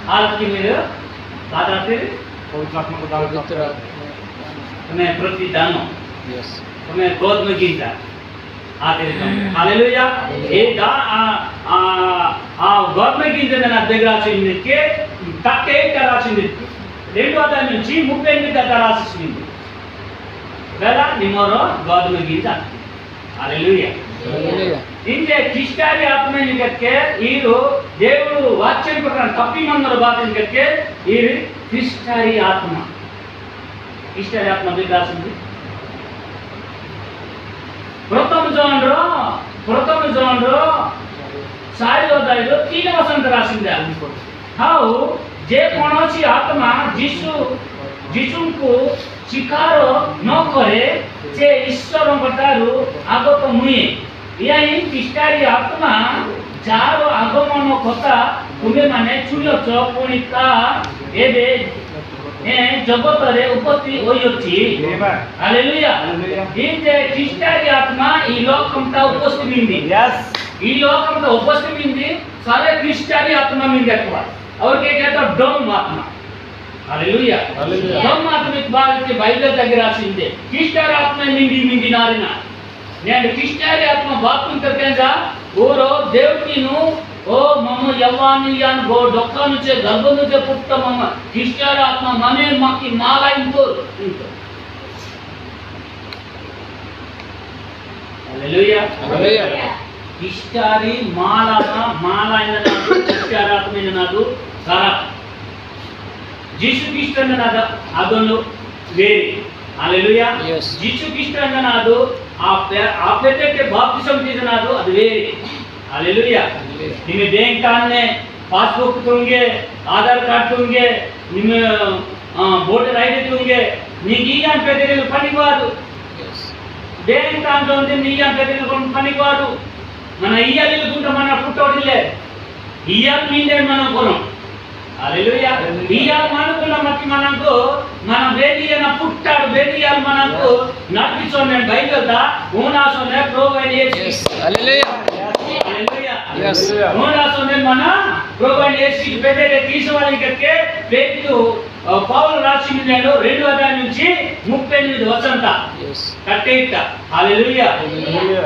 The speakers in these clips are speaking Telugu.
आपकी मेरे बात आते तुम्हें प्रतिदान तुम्हें गोद में गिनता आते हालेलुया ये दा आ गोद में गिनते ना देगरासिंदी के तक्के करासिंदी రెండు అధ్యాయం నుంచి 38 రాసింది కదా నిమోరో गोद में गिनता हालेलुया इंजे किष्टारी आत्मा निकटके ईरो देवुडु वाक्यं प्रकार तप्पि मंदर बात निकटके ईर किष्टारी आत्मा बिगासिंदी प्रथम जोनरो सारी अध्यायलो 3 वचन रासिंदी हाउ जे कोनोसी आत्मा जीशुଙ୍କୁ स्वीकारो न करे से ईश्वरଙ୍କ ଠାରୁ आगत नुहे यही किष्टारी आत्मा जार आगमन कथा तुम्हें माने छुनियछ पुणी ता एबे जगत रे उपस्थित होइछि हालेलुया इन जे किष्टारी आत्मा ई लोकमता उपस्थित मिंदी यस ई लोकमता उपस्थित मिंदी सारे किष्टारी आत्मा मिंदी एकवा और के कहता डम आत्मा हालेलुया डम आत्मिक बात के बाइबल దగ్గర రాసిందే किष्टारी आत्मा मिंदी नारिना నేను కిష్టారి ఆత్మ బాప్తిసం करकेजा ఓరో దేవునిను ఓ మమ్మ యవ్వానియాన్ గో డొక్కనుచే గర్భనుచే పుట్ట మమ్మ కిష్టారి ఆత్మ మనే మాకి మాలైంతో హల్లెలూయా హల్లెలూయా కిష్టారి మాలైన నాదు కిష్టారి ఆత్మైన నాదు సారా జీసు క్రీస్తున్న నాదు అదొను వేరే हालेलुया जीसु क्रिस्तन नादो आप के बाप्तिस्म तीसनादो ಅದು ಬೇರೆ हालेलुया ನಿಮ್ಮ bank ಕಾರ್ಡ್ನೆ passbook Tunge Aadhaar card Tunge ನಿಮ್ಮ voter ID Tunge ನೀಗೀಗನ್ ಪೆದೆಲು ಪನಿವಾದು bank card ಒಂದೆ ನೀಗನ್ ಪೆದೆಲು ಪನಿವಾದು మన ఇయాలి గుంట మన పుట్టోడిలే ఇయాల్ మీందే మన కొనం हालेलुया इयाल मानुकुल मति मनंको मन बेदियन पुट्टाडु बेदियाल मनंको नटिसोने बाइबलदा ओनासोने provide yes hallelujah hallelujah yes ओनासोने मन प्रोवाइड येस बेदेले తీసవాలి కకే పేరు పౌలు రాసినలో 2 అధ్యాయం నుంచి 38 వచనంత यस కట్టేట हालेलुया हालेलुया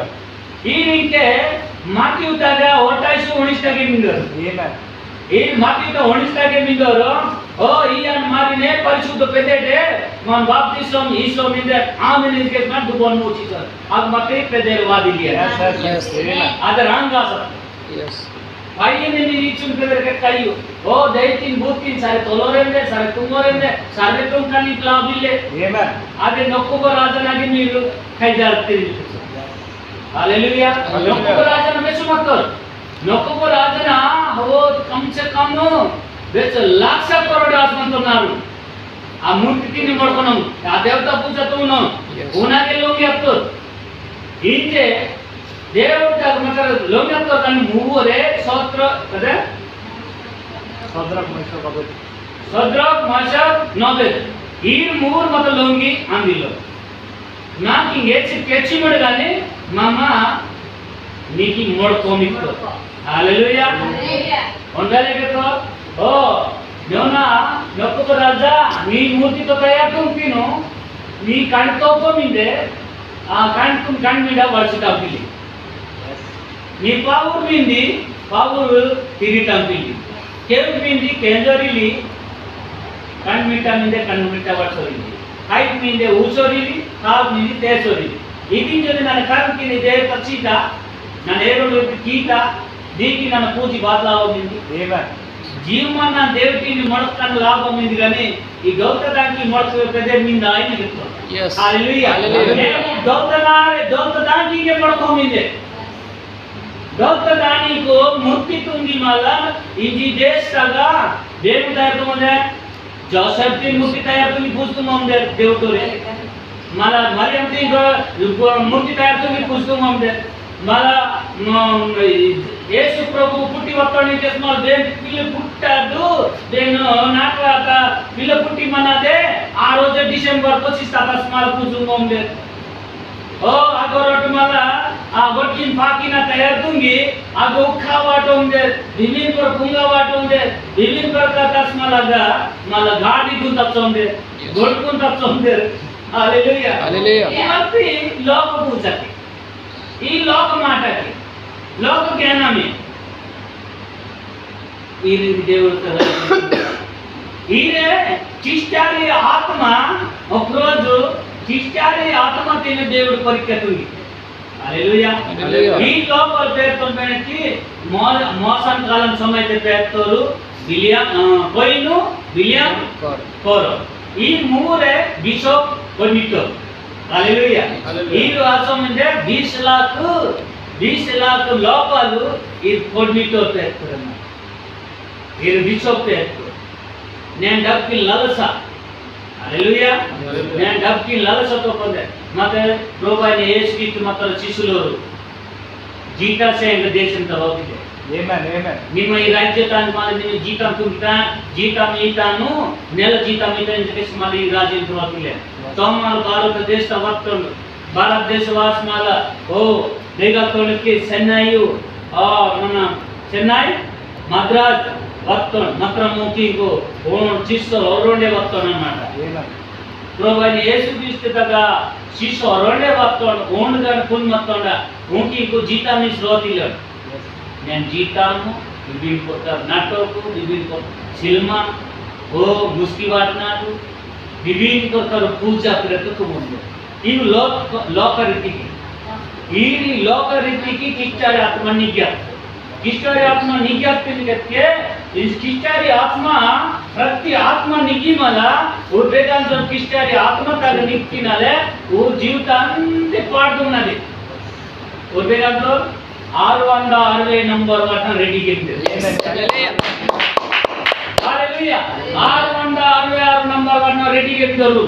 ఈనికే మాథ్యూ దాగా 28 తగి మింగరు ఆమేన్ ఈ మాటితో ఒనిస్తాగే మింగోరు ఓ ఇయాన్ మారినే పరిశుద్ధ పెదేటే మన బాప్తిసం ఈసో మిందే ఆమెన్ ఇన్కే కట్ దుబోన్ మోచి సర్ ఆగ్ మతే పెదేర్ వాది లియా यस అద రాంగా సర్ यस పైయనే ని ఇచున్ పెదేర్ కే కయ్యు ఓ దైతిన్ బూతిన్ సారే తొలోరెందే సారే తుంగోరెందే సారే తుం కని క్లాబిల్లే ఆమేన్ అదే నొక్కుగో రాజనాగి మీరు కైదార్తిరి हालेलुया नొక్కుగో రాజన మెసుమత్తర్ నొక్కుగో రాజన ఓ कम से कम बेच लाख करोड़ आसमंतुన్నారు ఆ మూర్తిని మడకొనం ఆ దేవతా పూజతోను ఉనాగే లోకి అప్తో ఇంజే దేవతా మతర లోకి అప్తో కని మూవరే స్తోత్ర కదే సద్రక్ మషక్ నోబె ఈ మూర్ మత లోంగి అందిలో నాకు ఇంగేచి కెచి మడగాని మామా నీకి మడకోమితో हालेलुया ఉండాలి కదా ఓ నోనా నొక్కుకు రాజా నీ మూర్తితో తయారు తుంపిను నీ కంటోప మిందే ఆ కంటం కన్మిడ వర్షితాపిలి నీ పావుర్ మింది పావుర్ తిరిటంపిలి కేరు మింది కేంజరిలి కన్మిట మిందే కన్మిట వర్షోరిలి హైట్ మిందే ఊసోరిలి తావ్ మింది తేసోరిలి ఇది జొని ನನ್ನ ಕರ್ಮಕಿನಿ ದೇ ಪಚಿತ ನನ್ನ ಏರೋಲು ಕೀಟ దీనికి నన్ను పూజి బాధలావమింది ఆమేన్ జీవమాన దేవుడిని మొడకన లాభమింది గాని ఈ గౌతదానికి మొడక పెదే మింద ఆయన చెప్తాడు yes హల్లెలూయా హల్లెలూయా గౌతదానికి మొడకమింది గౌతదానికో ముక్తి తుంది మాల ఇది దేశగా దేవుడు తయారుతుందే జోసెఫ్ ని ముక్తి తయారుతుంది పూస్తుమందే దేవుడోరే మాల మరియం ని ముక్తి తయారుతుంది పూస్తుమందే माला येसु प्रभु पुट्टी वत्तनी केस्मा देन पिल्ले पुट्टादु देन नाटका पिल्ले पुट्टी मनादे आ रोज डिसेंबर 25 तापास माल पुजुंगोम दे ओ आगोरट माला ಗೊಟ್ಟಿನ ಪಾಕಿನ ತಯಾರು ತುಂಬಿ ಅದು ಉಕ್ಕಾ ವಾಟೋ ఉండే విభిన్న पर పుంగా వాటో ఉండే విభిన్న प्रकार తస్మలగా మళ్ళ గాడి గుంతచ్చ ఉండే గొడుకుంతచ్చ ఉండే హల్లెలూయా హల్లెలూయా ఇవన్నీ లోక పూజకి ఈ లోక మాటకి లోక జ్ఞానమే ఈ రీతి దేవుడు కదా ఈరే చిష్టారి ఆత్మ ఒకరోజు చిష్టారి ఆత్మ తినే దేవుడు పరికెత్తుంది హల్లెలూయా ఈ లోపల పేర్కొనడానికి మోసం కాలం సమయతే పేర్తోరు బిలియం కోయిను బిలియం కోరో ఈ మూరే బిషప్ కొన్నిటో హల్లెలూయా ఈ రాసం అంటే 20 लाख లోపాలు ఈ కొన్నిటో పేర్కొన్నారు ఈ బిషప్ పేర్కొ నేను డబ్కి లలస హల్లెలూయా నేను డబ్కి లలసతో పొందే ಮತ್ತೆ ಪ್ರಭುವಿನ ಯೇಸು ಕ್ರಿಸ್ತ ಮಕ್ಕಳ ಶಿಷ್ಯರು ಜೀತಾಸೆಂಗ ದೇಶಂತ ಹೋಗಿದೆ ಆಮೆನ್ ಆಮೆನ್ ನಿಮ್ಮ ಈ ರಾಜ್ಯತಾನು ಮಾಡಿ ನಿಮ್ಮ ಜೀತ ತುಂಬಿತಾ ಜೀತ ಮೀತಾನು ನೆಲ ಜೀತ ಮೀತಾ ಇಂಜೆಸ್ ಮಾಡಿ ಈ ರಾಜ್ಯಕ್ಕೆ ಹೋಗಿಲ್ಲ ತಮ್ಮ ಭಾರತ ದೇಶದ ವರ್ತಂಡು ಭಾರತ ದೇಶವಾಸ ಮಾಲ ಓ ದೇಗತೋಳಕ್ಕೆ ಚೆನ್ನೈಯು మన చెన్నై మద్రాస్ వರ್ತండు మాత్రం ముకింగు ఓన్ ಶಿಷ್ಯ ಅವರೊಂದೇ ವರ್ತಂಡು ಅన్నమాట ಪ್ರಭುವಿನ ಯೇಸು ಕ್ರಿಸ್ತದಾಗ ಶಿಷ್ಯ ಅವರೊಂದೇ ವರ್ತಂಡು ಓಣ್ಗನ ಕುನ್ ಮತ್ತೊಂಡ ಮುಕಿಂಗು ಜೀತ ಮೀಸ್ ರೋತಿಲ್ಲ నేను జీతాను విభిన్న కొత్త నాటకు విభిన్న కొత్త సినిమా ఓ ముస్కి వాడినాడు విభిన్న కొత్త పూజ ప్రతుకు ముందు ఈ లోక రీతికి ఈ లోక రీతికి కిష్టారి ఆత్మ నిగ్యాప్ కిష్టారి ఆత్మ నిగ్యాప్ के इस किष्टारी आत्मा प्रति आत्मा निगी मला वो वेदांत किष्टारी आत्मा तक निक्किनाले वो जीवितांते पाडुन्नदी वो वेदांत 660 नंबर वाटन रेडी गिंदे हालेलुया 666 नंबर वाटन रेडी गिंदరు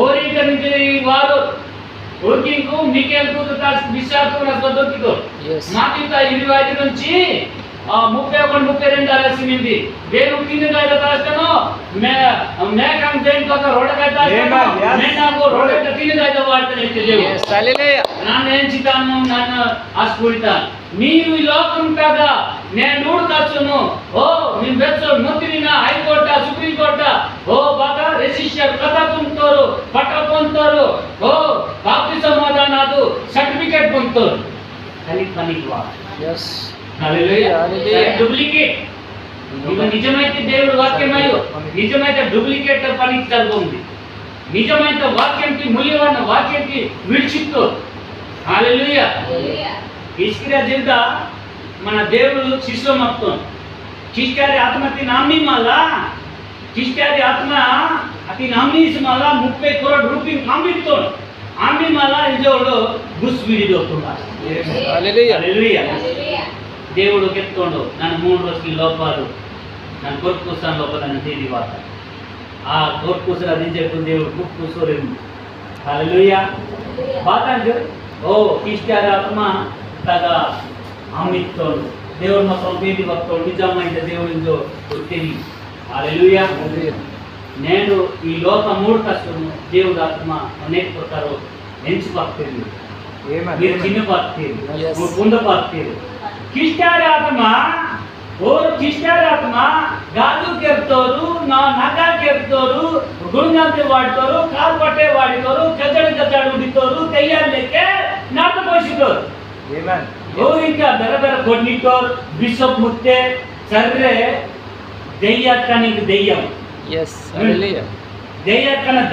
ఓరికనికి వారు ఓకింకు మికేల్ దూతదాస్ విశాఖన సదొకితో మాకిత 25 నుంచి 31 32 ఆలసిమింది వేరు కిందగా దాస్తను మేకం దేంతో రోడగా దాస్తను మేనాగో రోడగా కిందగా వాడతనే తెలియదు హల్లెలూయా ನಾನು ಎಂಚಿತಾನು ನಾನು ಆಸ್ಪುಳಿತ ನೀವು ಈ ಲೋಕಂ ಕಾದ నేను నూడుతాచును ఓ మీ బెచ్చో మంత్రిన హైకోర్ట్ సుప్రీం కోర్ట్ ఓ బాగా రిజిస్టర్ కథ పొందుతారు పట్ట పొందుతారు ఓ బాప్తి సమాధానాదు సర్టిఫికేట్ పొందుతారు కానీ పనికివా yes హల్లెలూయా హల్లెలూయా డూప్లికేట్ ఇది నిజమైతే దేవుడి వాక్యమయ్యో నిజమైతే డూప్లికేట్ పనికి జరుగుతుంది నిజమైన వాక్యానికి మూల్యమైన వాక్యానికి విడిచిత్తు హల్లెలూయా ఇస్కిరా జింద మన దేవుడు శిష్య మొత్తం కిష్టారి ఆత్మకి నామి మాల కిష్టారి ఆత్మ అతి నామి మాల 30 కోటి రూపాయలు కాంబితో ఆమి మాల ఇంజోడు గుస్ విడిదోతుందా హల్లెలూయా హల్లెలూయా దేవుడు కెత్తుండు ನಾನು 3 రోజుకి లోపాలు ನಾನು కొర్కుసాన్ లోపలని తేది వాట ఆ కొర్కుసర దించేకు దేవుడు కుక్కుసోరేము హల్లెలూయా బాతంజు ఓ కిష్టారి ఆత్మ తగా ఆమిత్తోడు దేవుడు మాత్రం తేది వక్తోడు నిజమైన దేవుడితో తేది హల్లెలూయా నేను ఈ లోక మూఢతత్వము దేవుడు ఆత్మ అనేక ప్రకారం ఎంచుకొస్తుంది మీరు చిన్నపార్తీరు పొందపార్తీరు ಕಿಷ್ಟಾರಿ ಆತ್ಮ ಓರ್ ಕಿಷ್ಟಾರಿ ಆತ್ಮ ಗಾಜು ಕೆರ್ತೋರು ನಗ ಕೆರ್ತೋರು ಗುಣಗಂತೆ ವಾಡ್ತೋರು ಕಾಲ್ ಪಟ್ಟೆ ವಾಡಿತೋರು ಕಚ್ಚಡ ಉಡಿತೋರು ಕೈಯಲ್ಲಕ್ಕೆ ನಾಟ ಪೋಷಿತೋರು ಓರ್ ಈಗ ಬೇರೆ ಕೊಡ್ನಿಟ್ಟೋರು ಬಿಷಪ್ ಮುತ್ತೆ ಸರ್ರೆ ದೆಯ್ಯಕ್ಕನಿಗೆ ದೆಯ್ಯಂ ಎಸ್ ಹల్లెలూయా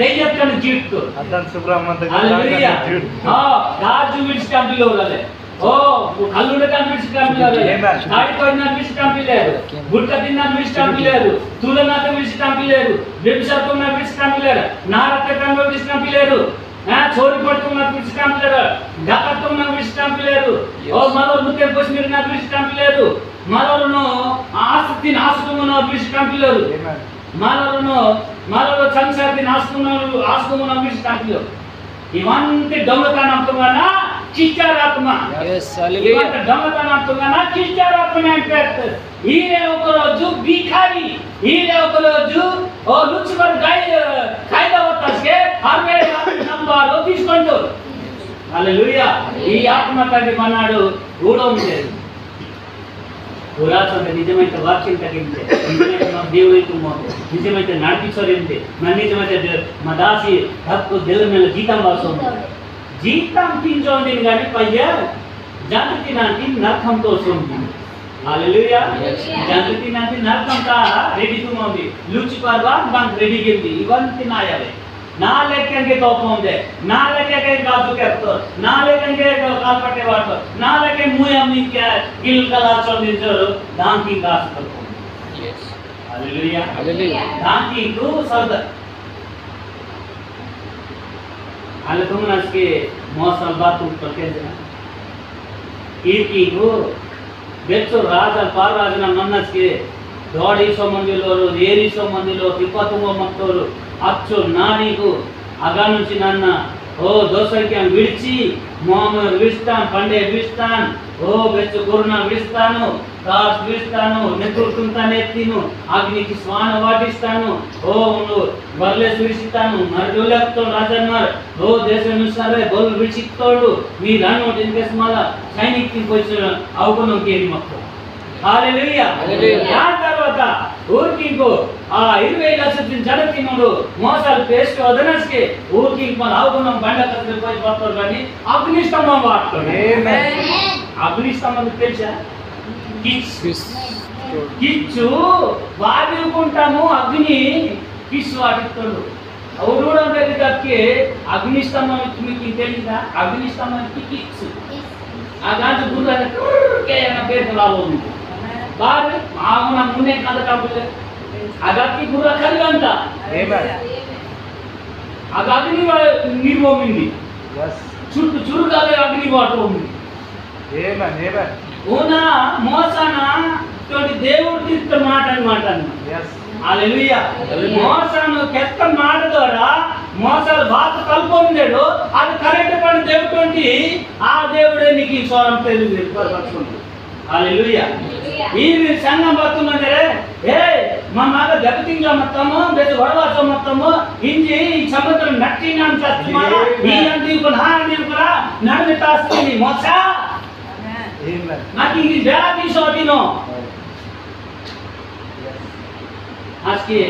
దెయ్యక్కన జీట్టు అదన్ సుబ్రహ్మణ్య హల్లెలూయా గాజు విడిచిటంపిలో ఉలలే ఓ కల్లుడ కనిపిస్తాంపిలేదు నాడికోడిన విడిచిటంపిలేదు గుట్ట తిన్న విడిచిటంపిలేదు తులనాత విడిచిటంపిలేదు వ్యభిచారకున్న విడిచిటంపిలేదు నారతకంలో విడిచిటంపిలేదు చోరీ పట్టుకున్న విడిచిటంపిలేదు డకత్తున్న విడిచిటంపిలేదు ఓ మరో ముత్యం కోసిమిరిన విడిచిటంపిలేదు మరోను ఆసక్తిని ఆసుకున్న విడిచిటంపిలేదు మరో సంసారతిని ఆసుకున్న విడిచిటంపిలేదు ఇవంటి దొంగతనంతుగాన కిష్టారాత్మ ఇవంటి దొంగతనంతుగాన కిష్టారాత్మ అంటే ఈయన ఒక రోజు బిఖారి ఈయన ఒక రోజు ఓ లూసిఫర్ కాయిదా వస్తాస్కే 60 నంబర్ తీసుకుంటారు హల్లెలూయా. ఈ ఆత్మ తండ్రి మన్నాడు కూడా ఉండేది పురాతన నిజమైతే వాక్యం తగ్గింది, నిజమైతే మా దేవుడికి నిజమైతే నడిపించలేంది, మన నిజమైతే మా దాసి హక్కు దేవుని మీద జీతం వాసం జీతం తించోంది కానీ పయ్యా జంతు తినానికి నరకంతో వస్తుంది. హల్లెలూయా. జంతు తినానికి నరకంతా రెడీ ఉంది, లూచిఫర్ bank రెడీ గింది ఇవంతి నాయాలి నా లెక్కకి కోపం ఉంది, నా లెక్కకి కాదు చెప్తా, నా లెక్కకి కాలు పట్టేవాడు, నా లెక్క మూయ మీకు గిల్ కలా చదివించారు దానికి కాసు కలుపుకోండి. హల్లెలూయా. దానికి ఇంకూ సర్ద అలా తుమ్మునస్కి మోసాలు బాతు పట్టేసిన ఈకు ಬೆಚ್ಚು ರಾಜ ಪಾಲರಾಜನ ಮನ್ನಸ್ಗೆ ದೋಡಿಸೋ ಮಂದಿಲೋರು ಏರಿಸೋ ಮಂದಿలో తిప్పతుమో మత్తోరు అచ్చు నానికు అగా నుంచి నన్న ఓ దోసకి విడిచి మోహమ్మద్ విడిస్తాను, పండే విడిస్తాను, ఓ బెచ్చు గురున విడిస్తాను, తాస్ విడిస్తాను, నెత్తుకుంటానెత్తిను అగ్నికి స్వాన వాటిస్తాను, ఓ బర్లేసి విడిస్తాను మరడులతో రాజన్నారు ఓ దేశం సరే బోల్ విడిచిత్తోడు మీ దాన్ని ఇంకేసి మళ్ళా సైనిక్కి వచ్చి అవుకున్నాం కేది మొత్తం. హల్లెలూయా. దాని తర్వాత ఊరికి ఆ 20 లక్షల జనతినుడు మోసాలు పేస్ట్ వదనస్కి ఊరికి మన అవుకున్నాం బండ కథలు పోయి పోతారు కానీ అగ్నిస్తంభం వాడుతాడు. అగ్నిస్తంభం తెలుసా? కిచ్చు వాడుకుంటాము అగ్ని కిచ్చు వాడుతాడు అవుడు దగ్గరికి అగ్నిస్తంభం మీకు తెలియదా? అగ్నిస్తంభానికి కిచ్చు ఆ దాంట్లో గుర్ర పేరు లాభం ఉంది బాగా ఆగున ముందే కథ కాబట్టి అగకి గుర్ర కలిగంట అది అగ్ని నిర్మోమింది చుట్టూ చురుకాలే అగ్ని వాటర్ ఉంది ఓనా మోసాన దేవుడు తీర్త మాట అనమాట. హల్లెలూయా. మోసాను కెత్త మాట ద్వారా మోసాలు బాధ కలుపుకుంటాడు అది కరెక్ట్ పని దేవుడు ఆ దేవుడే నీకు స్వరం తెలుగు. హల్లెలూయా. ఈ సంఘం బతున్నదే ఏ మా మాట దెబ్బతింగా మొత్తము బెస్ వడవాస మొత్తము ఇంజి ఈ సముద్రం నట్టినాం సత్యమారా ఈ అంది కూడా నడిమి తాస్తుంది మోసా నాకు ఇది బేలా తీసోదినో আজকে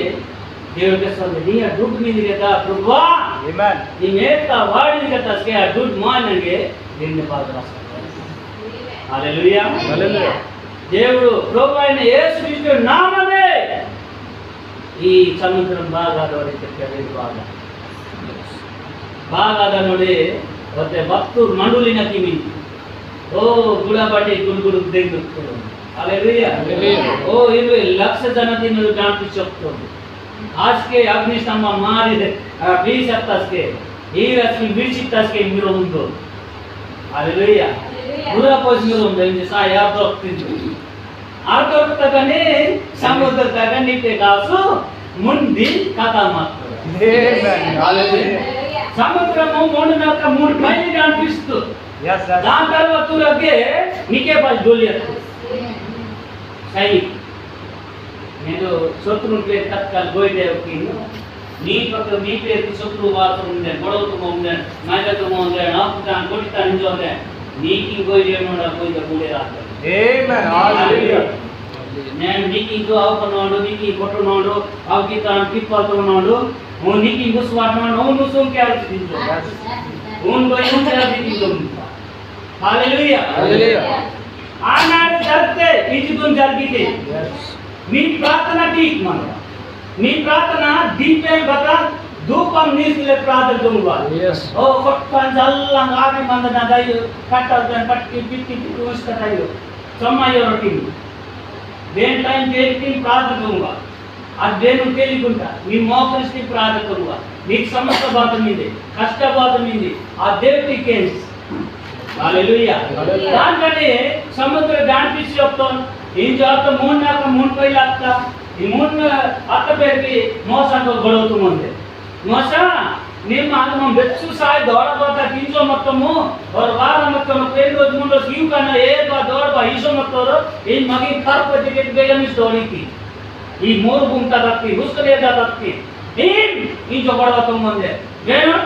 దేవుడి కసలు నీ డుడ్ మీద కదా ప్రభువా ఆమేన్ నీ మేత వాడి కదా అసకే డుడ్ మానంగే నిన్ను పాదరాస్తాను. హల్లెలూయా. హల్లెలూయా. దేవుడు ప్రభు అయిన యేసు క్రీస్తు నామమే ఈ సముద్రం బాగా దొరికితే బాగా దనుడే వతే భక్తు మండులిన కిమి ఓ గుడబడి గుడుగుడు దెంగు. హల్లెలూయా. ఓ 20 లక్ష జనతినుడు దాంట్లో చెప్తుంది ఆజ్కే అగ్నిస్తంభ మారిదే ప్లీజ్ అత్తస్కే ఈ రస్మి విడిచిత్తస్కే మీరు ఉందో. హల్లెలూయా. గుర పోసిలో ఉంది సాయ దొక్కింది ఆర్దొక్తగనే సముద్ర తగనితే కాసు ముంది కథ మాత్రం. హల్లెలూయా. సముద్రము మూడునక మూడు పైన కనిపిస్తూ దాని తర్వాత తురగే నీకే పాస్ డోలియత్ సైనిక్ నేను శత్రువుల పేరు తత్కాల గోయిదేవుకి నీ పక్క మీ పేరు శత్రువు వాతం ఉండే గొడవతో ఉండే మైదతో ఉండే నాకు దాన్ని కొట్టితా నిజం ఉండే నీకు గోయిదేవుడు పోయితే కూడే రాదు. నేను నీకు ఇంకో అవుతున్నాడు నీకు కొట్టున్నాడు అవకి తాను తిప్పతున్నాడు నీకు ఇంకో స్వాడు నువ్వు సోంకే ఆలోచించు హల్లెలూయా. ఆనాడు జరిగితే ఈజిప్టు జరిగితే నీ ప్రార్థన ఠీక్ మన నీ ప్రార్థన దీపం బత ధూపం నీసులే ప్రార్థన దుంగవాలి ఓ కొట్టన్ జల్లం ఆగి మంద నదయు కట్టల్ పట్టి పిట్టి చూస్తదయు సమయ రొటీన్ దేని టైం దేనికి ప్రార్థన దుంగా అది దేని తెలియకుండా నీ మోకరిస్తే ప్రార్థన దుంగా నీకు సమస్య బాధ మీదే కష్ట బాధ మీదే ఆ దేవుడికి హల్లెలూయా. దాంట్లోనే సముద్ర దానిపించి చెప్తాను ఏం చేస్తా మూడు పైలు అత్త ఈ మూడు అత్త పేరుకి మోసానికి గొడవతుంది మోస ನಿಮ್ಮ ನಮ್ಮ ಬೆಚ್ಚು ಸಾಯ ದೊಡ್ಡ ತಿಂಚೋ ಮತ್ತೊಮ್ಮು ಅವ್ರ ವಾರ ಮತ್ತೊಮ್ಮೆ ಪೇರು రోజు ముందు సీవ్ కన్నా ఏ దొడ ఈసో మత్తోరు ఈ మగి కార్ప టికెట్ ಬೇಗನೆ ಸ್ಟೋರಿತಿ ಈ ಮೂರು ಗುಂಟ ತತ್ತಿ ಹುಸ್ಕಲೇದ ತತ್ತಿ ಈ ಜೊಗಡವ ತುಂಬಂದೆ ಏನು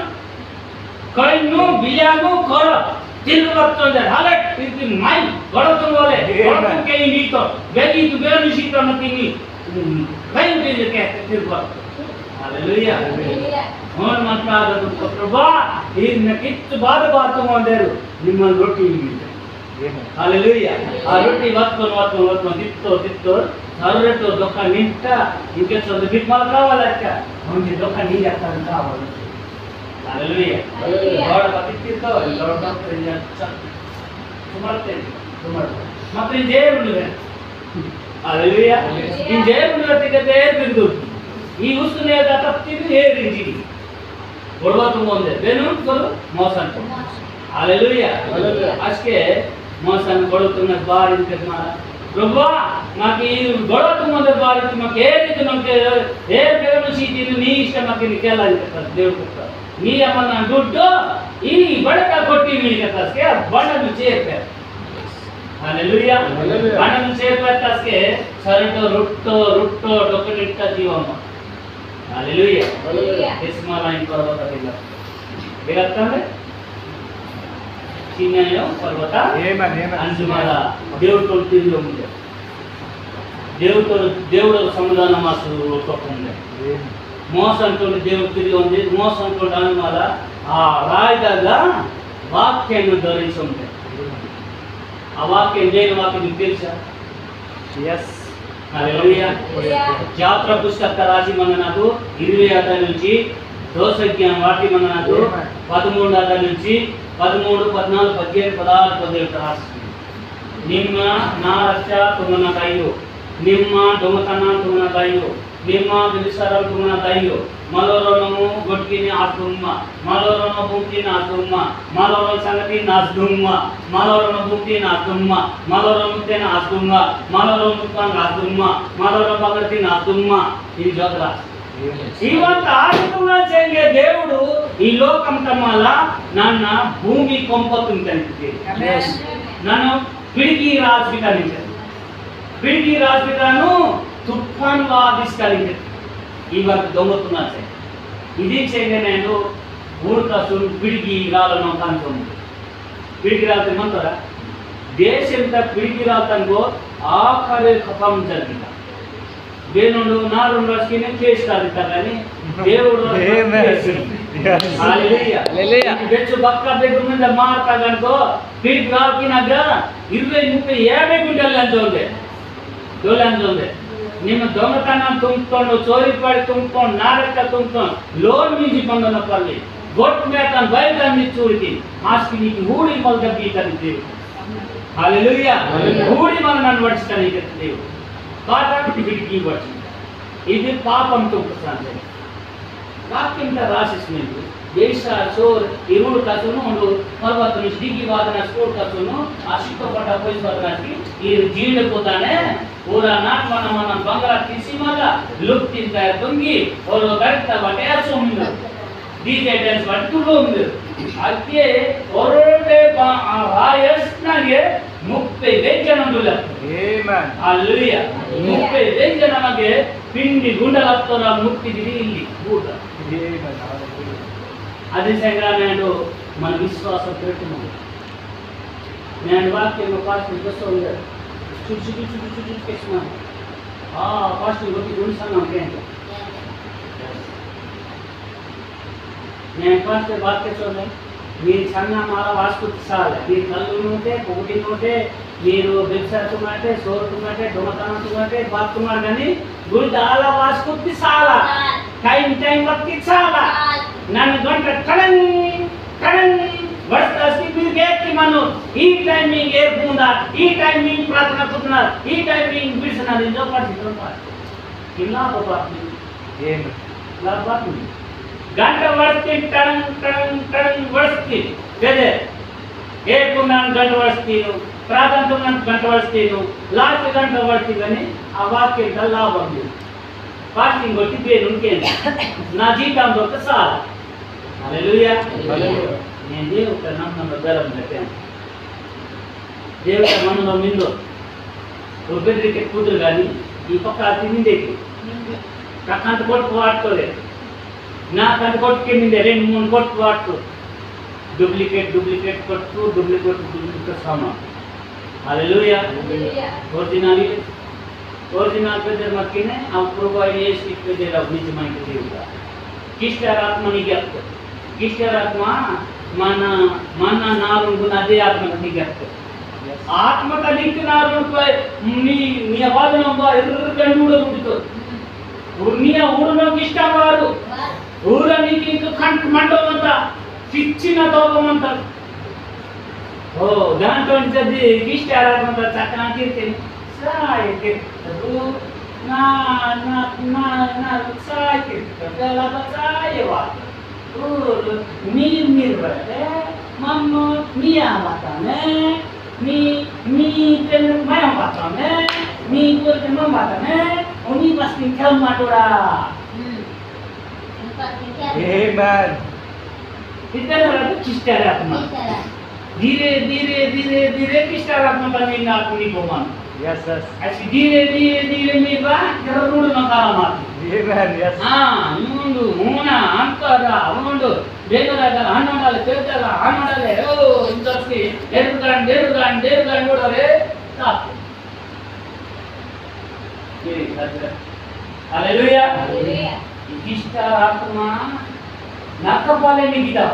ಕೈನು ಬಿಯಾನು ಕೊರ ತಿರುಗಿ ಬರ್ತದೆ ಹಾಲೆ ತಿರುಗಿ ಮೈ ಗಡತುಂಗೋಲೆ ಗಡತುಂಕೆ ನೀತೋ ಬೇಗಿತು ಬೇರೆ ಸೀತೋ ನತಿನಿ ಕೈ ತಿರುಗಿ ತಿರುಗಿ ಬರ್ತದೆ हालेलुया और ಮಾತಾಡೋದು ಪ್ರಭಾ ಇನ್ನ ಕಿತ್ತು ಬಾದಬಾತು ಮಾಡಿರು ನಿಮ್ಮ ರೊಟ್ಟಿ हालेलुया ಆ ರೊಟ್ಟಿ వత్తుకొని తిత్తో సర్రెతో దొక్క నింట ఇంకెంత బిట్మాల కావాలక్క మంచి దొక్క నీళ్ళు ఎక్కడ కావాలి हालेलुया గోడ పట్టితో గోడ సుమర్తే ಮತ್ತೆ దేవుడు हालेलुया ఈ దేవుడు గతిగతే బిందు ಈ ಉಸ್ನೆ ತಪ್ಪಿದ್ದು ಹೇರಿಂಜಿ ಕೊಡವತ್ತು ಮುಂದೆ ಬೇನು ಕೊಡು ಮೋಸನ್ हालेलुया আজকে మోసన్ కొడుతున్న బారిని తెమాల ప్రభువా నాకు ఈ గొడవకు ముందు బారిని మాకు ఏది నొంకే ఏ పేరు సీటిని నీ ఇష్టం మాకు నికెలాలి దేవుడు చెప్తాడు నీ అమ్మన్న దుడ్డు ఈ బడక కొట్టి నీ కతస్కే బండను చేర్పే हालेलुया బండను చేర్పే తస్కే సరితో రుట్టో డొక్కనిట్ట జీవమ్మ हालेलुया ఇస్మాలైన్ పర్వత కింద విరక్తందే చిన్నయో పర్వత అంజుమల దేవుడు తిరిగి ఉంది దేవుడు సమాధానం మాసు ఒక్కొక్కుంది మోసంతో దేవుడు తిరిగి ఉంది మోసంతో అనుమల ఆ రాయిదాగా వాక్యాన్ని ధరించి ఉంది ఆ వాక్యం దేని వాక్యం మీకు తెలుసా ఎస్ हालेलुया జాత్ర పుస్తక రాసి మన నాకు 20 అధ్యాయం నుంచి దోషజ్ఞానం వాటి మన నాకు 13 అధ్యాయం నుంచి 13 14 15 16 17 రాసి ನಿಮ್ಮ ನಾರಕ್ಷ ತುಮನ ದೈಯೋ ನಿಮ್ಮ ದೊಮತನ ತುಮನ ದೈಯೋ ನಿಮ್ಮ ವಿಲಿಸರ ತುಮನ ದೈಯೋ ಮಲೋರನము గొట్టిని ఆదుమ్మ మలోరన బుక్తిని ఆదుమ్మ మలోరన సంగతి నాదుమ్మ మలోరన బుక్తిని ఆదుమ్మ మలోరన ముక్తిని ఆదుమ్మ మలోరన ముక్తాన్ ఆదుమ్మ మలోరన భగతి నాదుమ్మ ఇది జోదరా ఇవంత ఆదుమ్మ చేంగే దేవుడు ఈ లోకం తమల నన్న భూమి కొంపతుంటంటి నన్ను పిడికి రాజుగానించారు పిడికి రాజుగాను తుఫాన్ వాదిస్తారించారు ఇవాళ దొంగతున్నారు ఇది చేయండి నేను ఊరుకసులు పిడికి రాళ్ళను కానుకోండి పిడికి రాళ్ళతో ఏమంటారా దేశంతా పిడికి రాళ్ళతో ఆఖరి ఖతం జరిగింది దేవుడు 4 రోజుకి కేసు కాదుతారు కానీ దేవుడు బెచ్చు బక్క బెగ్గు మీద మారుతా కనుకో పిడికి రాళ్ళకి నాకు 20 30 50 క్వింటల్ ఎంత ఉంది డోలు ఎంత ఉంది ನಿಮ್ಮ ದೊಂಗತನ ತುಂಬಿಕೊಂಡು ಚೋರಿ ಪಾಡಿ ತುಂಬಿಕೊಂಡು ನಾರಕ ತುಂಬಿಕೊಂಡು ಲೋನ್ ಮೀಂಜಿ ಬಂದನ ಪರ್ಲಿ ಗೊಟ್ಟು ಮೇತನ ಬೈದನ್ ಚೂರಿತಿ ಆಸ್ತಿ ನೀತಿ ಹೂಡಿ ಮಲ್ದ ಬೀತನಿದ್ದೀವಿ हालेलुया ಹೂಡಿ ಮಲ್ ನಾನು ವಡಿಸ್ತಾನೆ ಇದ್ದೀವಿ ಕಾಟಾಟಿ ಬಿಡಿಗಿ ವಡಿಸಿ ಇದು ಪಾಪಂతో ಪ್ರಸಾದ ವಾಕ್ಯಂತ ರಾಸಿಸ್ಮೆಂಟ್ ದೇಶ ಸೋರ್ ಇರುಳು ಕಸನು ಒಂದು ಪರ್ವತನ ದಿಗಿ ವಾದನ ಸ್ಕೋರ್ ಕಸನು ಆಶಿಕಪಟ್ಟ ಪೊಯ್ಸ್ ವಾದನಕ್ಕೆ ಈ ಜೀಂಡ ಕೋತಾನೆ पूरा नाक मन बंगला किसी मगा लुक तिंता तुंगी और करता बटे सोमिंग डीजे डांस बट तुलोंग अत्ते ओरडे हायस्ट नागे 30 जन दुला आमेन हालेलुया 30 जन नगे पिंडी गुंडलत्ತರ ಮುಕ್ತಿದಿರಿ ಇಲ್ಲಿ ಊಟ ಆಮೆನ್ ಅದೇ ಸಂಗ್ರಾಮendo మన విశ్వాసం పెట్టుము నేను వాక్యం పాస్ చేస్తుండే చుచ్చు కేస్మా ఫాస్ట్ గొట్టి గుణసంగం కేంద్ర నేను ఫాస్ట్ బాత్ చేస్తుండే మీరు సన్న మాల వాసుకు సాల మీరు కళ్ళు ఉంటే పొగటి ఉంటే మీరు బెక్సర్తున్నట్టే సోరుతున్నట్టే దొంగతనంతున్నట్టే బాత్తున్నారు కానీ గుడి దాల వాసుకు సాల టైం వక్తి సాల నన్ను గంట కడన్ वर्षासी बिरगेट की मानो ई टाइमिंग ए बूंदा ई टाइमिंग प्रार्थना करना ई टाइमिंग बिरसना दिन जो पास तो पास किला को बात नहीं ये ला बात नहीं गंटा वर्षती टंग वर्षती दे एक कुनान गंटा वर्षती नो प्रार्थना तो गंटा वर्षती नो लास्ट गंटा वर्षती गने आवाज के गल्ला बंदी फास्टिंग गोटी बे उनके ना जीता हम तो साल हालेलुया हालेलुया నేను దేవుడు నమ్మన బలం పెట్టాను దేవుడు మనలో మిందో ఒబెద్రికి కూతురు కానీ ఈ పక్క తిందేకి కక్కంత కొట్టు వాడుకోలే నా కంత కొట్టుకి మిందే 2-3 కొట్టు వాడుకో डुप्लीकेट पट्टू डुप्लीकेट सामान हालेलुया ओरिजिनल पे देर मक्कीने हम प्रोवाइड ये स्टिक पे देर अपनी जमाई के देगा किस आत्मा नहीं गया किस आत्मा माना नारुण गुना दे आत्मा नहीं गया आत्मा का नित्य नारुण पे नी आवाज ना बा कंडूड़ उड़तो उर्निया उड़नो किस्टा वारू ఊర నీకు ఇంక కంట మండమంతా పిచ్చిన తోపమంతా ఓ దాంట్లో చది కిష్టారాత్మంత చక్కన తీర్తిని సాయితే నా నా నా నా సాయితే కదలా సాయవా ఊరు నీర్ బటే మమ్మ మియా మాతానే మీ తెన మయ మాతానే మీ కోతే మమ్మ మాతానే ఓని పస్కి ఖల్ మాటోడా Amen. इतना बड़ा तो किष्टारात्मा धीरे धीरे धीरे धीरे किष्टारात्मा का मीना अपनी को मान Yes, yes. ऐसी धीरे धीरे धीरे में बात जरूर नकारा मारती Amen. Yes. हाँ मुंडू मुना अंकरा मुंडू देवरा का हनुमानले तेजरा हनुमानले ओ इंतस्की देवगान बोलो रे साफ ये सच्चा हालेलुया किष्टारात्मा नक्कबाले निगिदा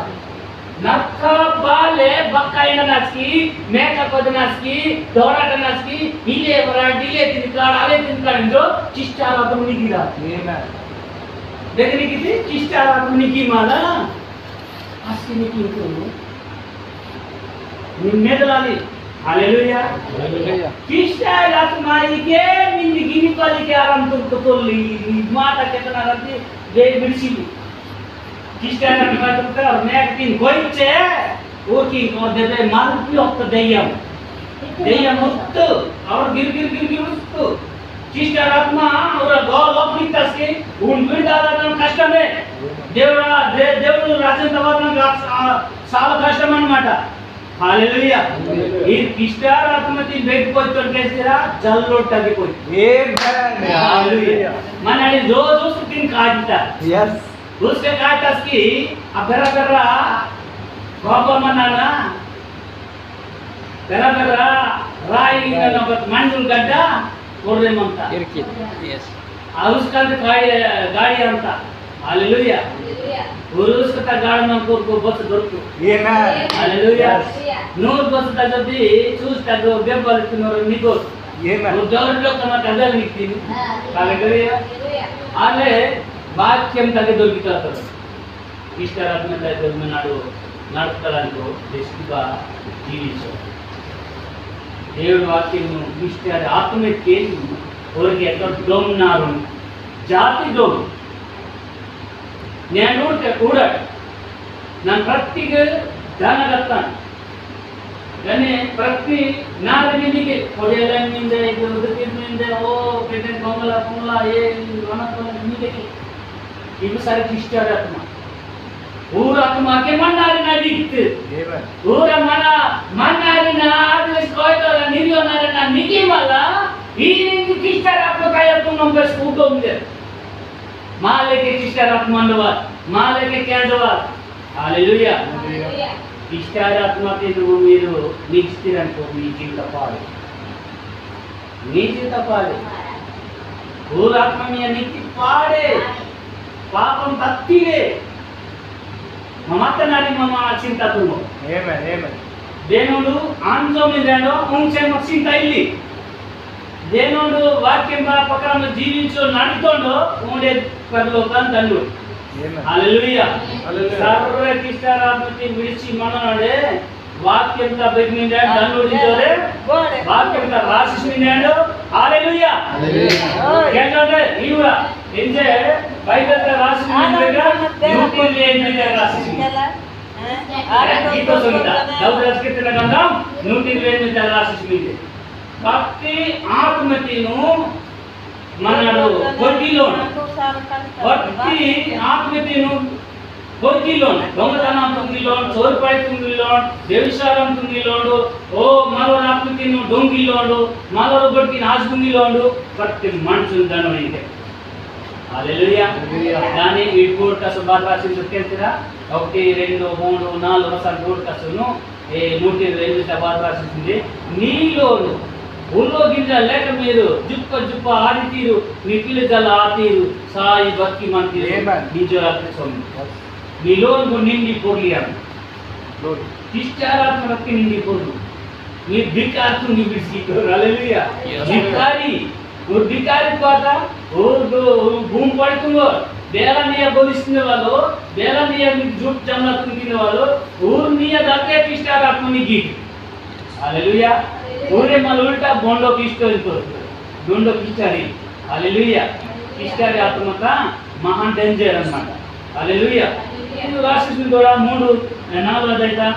नक्कबाले बक्कायना नास्की मेका पदनास्की दोराटा नास्की इले बरा डिले तिनकाड़ाले तिनकाड़िंदो किष्टारात्मा निगिदा Amen. देखने की थी किष्टारात्मा निगी माला आस्की निगी तो निमेदलाली हालेलुया Hallelujah. किष्टारात्मा इके निगिनी पाली के आराम तो तोली माता केतना रती दे बिड़सीली किष्टारात्मा तो कर मैं दिन कोइचे वो की को देते मारुति ओक्त दय्यम मुक्त और गिर उस्तो किष्टारात्मा और गो लोकनितस के उन विदालन कष्टमे దేవుడు రాసిన తర్వాత చాలా కష్టం అన్నమాట हालेलुया ఈ కిష్టారాత్మతి బెక్కోయి తొర్కేసిరా జల్లోటగిపోయి Amen. हालेलुया మనని రోజు తిన్ కాదితా Yes. उसके काटस की अबरा बाबा मनाना बरा राई नबत मंडुल गड्डा कोरे ममता Irkit. Yes. उसका गाड़ी अंता हालेलुया उसका गाड़ी में को बस दొరుకు Amen. हालेलुया नूर बस तजदी చూస్తా బెబ్బల్ తినరు నికో Amen. దొరలో కమ కదల్ నిక్తిని हालेलुया ఆలే వాక్యం తగ్గ దొరికితారు ఇష్టారాత్మ నాడు నడుపుతారనుకో దృష్టిగా జీవించారు దేవుడు వాక్యం ఇష్ట ఆత్మకి ఊరికి ఎక్కడ దొంగన్నారు జాతి దొంగ నేను కూడా ನಾನು ಪ್ರತಿಗೆ ದಾನ ಕರ್ತಾನೆ కానీ ప్రతి నాలుగింటికి పొడియలన్నింద ఇది ఉదకింద ఓ పెద్ద కొంగల ఏ వనకొల నిందికి ఇవి సరి కిష్టారాత్మ ఊరాత్మకే మన్నారిన దిక్కు Amen. ఊర మన్నారిన ఆదేశ కోయతల నిర్యోనారిన నిగి వల్ల ఈ కిష్టారాత్మ కాయత్వం నంబర్ స్కూటో ఉంది మాలకే కిష్టారాత్మ అందవార్ మాలకే కేంద్రవార్ हालेलुया ఇష్టారాత్మకి నువ్వు మీరు నిలిచిరనుకో మీ జీవిత పాడు నీ జీవిత పాడే ఊరాత్మ మీ నీతి పాడే పాపం తప్పిరే మమతనారి మమ చింత తుమో Amen. Amen. ದೇನೋಡು ಆಂಜೋಮಿ ದೇನೋ ಮುಂಚೆ ಮಕ್ಸಿಂತ ಇಲ್ಲಿ ದೇನೋಡು ವಾಕ್ಯ ಪ್ರಕಾರ ಜೀವಿಸೋ ನಡಿಕೊಂಡು ಉಂಡೆ ಪರಲೋಕ ತಂದು Amen. Hallelujah Hallelujah. सर्व किष्टारात्मति विडिसी मनोडे वाक्यंत बेग्निंडे दन्नुडिजोरे वाक्यंत रासिस्मिंडेंडो हालेलुया केंजोडे इवा इंजे बाइबल रासिस्मिंडेगा यूट्यूब ले रासिस्मिंडे गीतो संगीता दौराज कीर्तन गंधम 128 रासिस्मिंडे भक्ति आत्मतिनु మనడు కొట్టిలోన్ భక్తి ఆత్మతిను కొట్టిలోన్ దొంగతనం తుంగిలోన్ చోరుపాయి తుంగిలోన్ వ్యభిచారం తుంగిలోండు ఓ మరో ఆత్మతిను డొంగిలోండు మరో బొట్టి నాశుంగిలోండు ప్రతి మనుషులు దనోనిదే హల్లెలూయా. హల్లెలూయా. కానీ ఈ కోడ్ కసు బాగా రాసింది తెలుసురా? 1 2 3 4 ఒకసారి కోడ్ కసును 102 బాగా రాసింది. నీలోను ఊళ్ళో గింజ లేక మీరు జుప్ప జుప్ప ఆది తీరు మీ పిల్లి జల ఆ తీరు సాయి భక్తి మన తీరు Amen. నిజరాత్రి స్వామి నీలోను నిండి పొర్లియాను Glory. శిష్టారాత్మకి నిండి పొర్లు నీ భికార్తు నీ బిస్కిట్ హల్లెలూయా. Yes. భికారి నువ్వు భికారి పాట భూమి పడుతుందో ಬೇರೆ ನೀಯ ಬೋಧಿಸಿದ వాళ్ళు ಬೇರೆ ನೀಯ ಜೂಟ್ ಜಮಲ ತುಂಬಿದ వాళ్ళు ఊరు నీయ దక్కే కిష్టార ఆత్మనికి హల్లెలూయా. ఊరే మళ్ళీ ఉల్టా బోండో కిష్టో బోండో కిష్టారి హల్లెలూయా. కిష్టారి ఆత్మక మహా డేంజర్ అన్నమాట హల్లెలూయా. ಇದು ರಾಷ್ಟ್ರದಿಂದ ದೊಡ್ಡ 3 4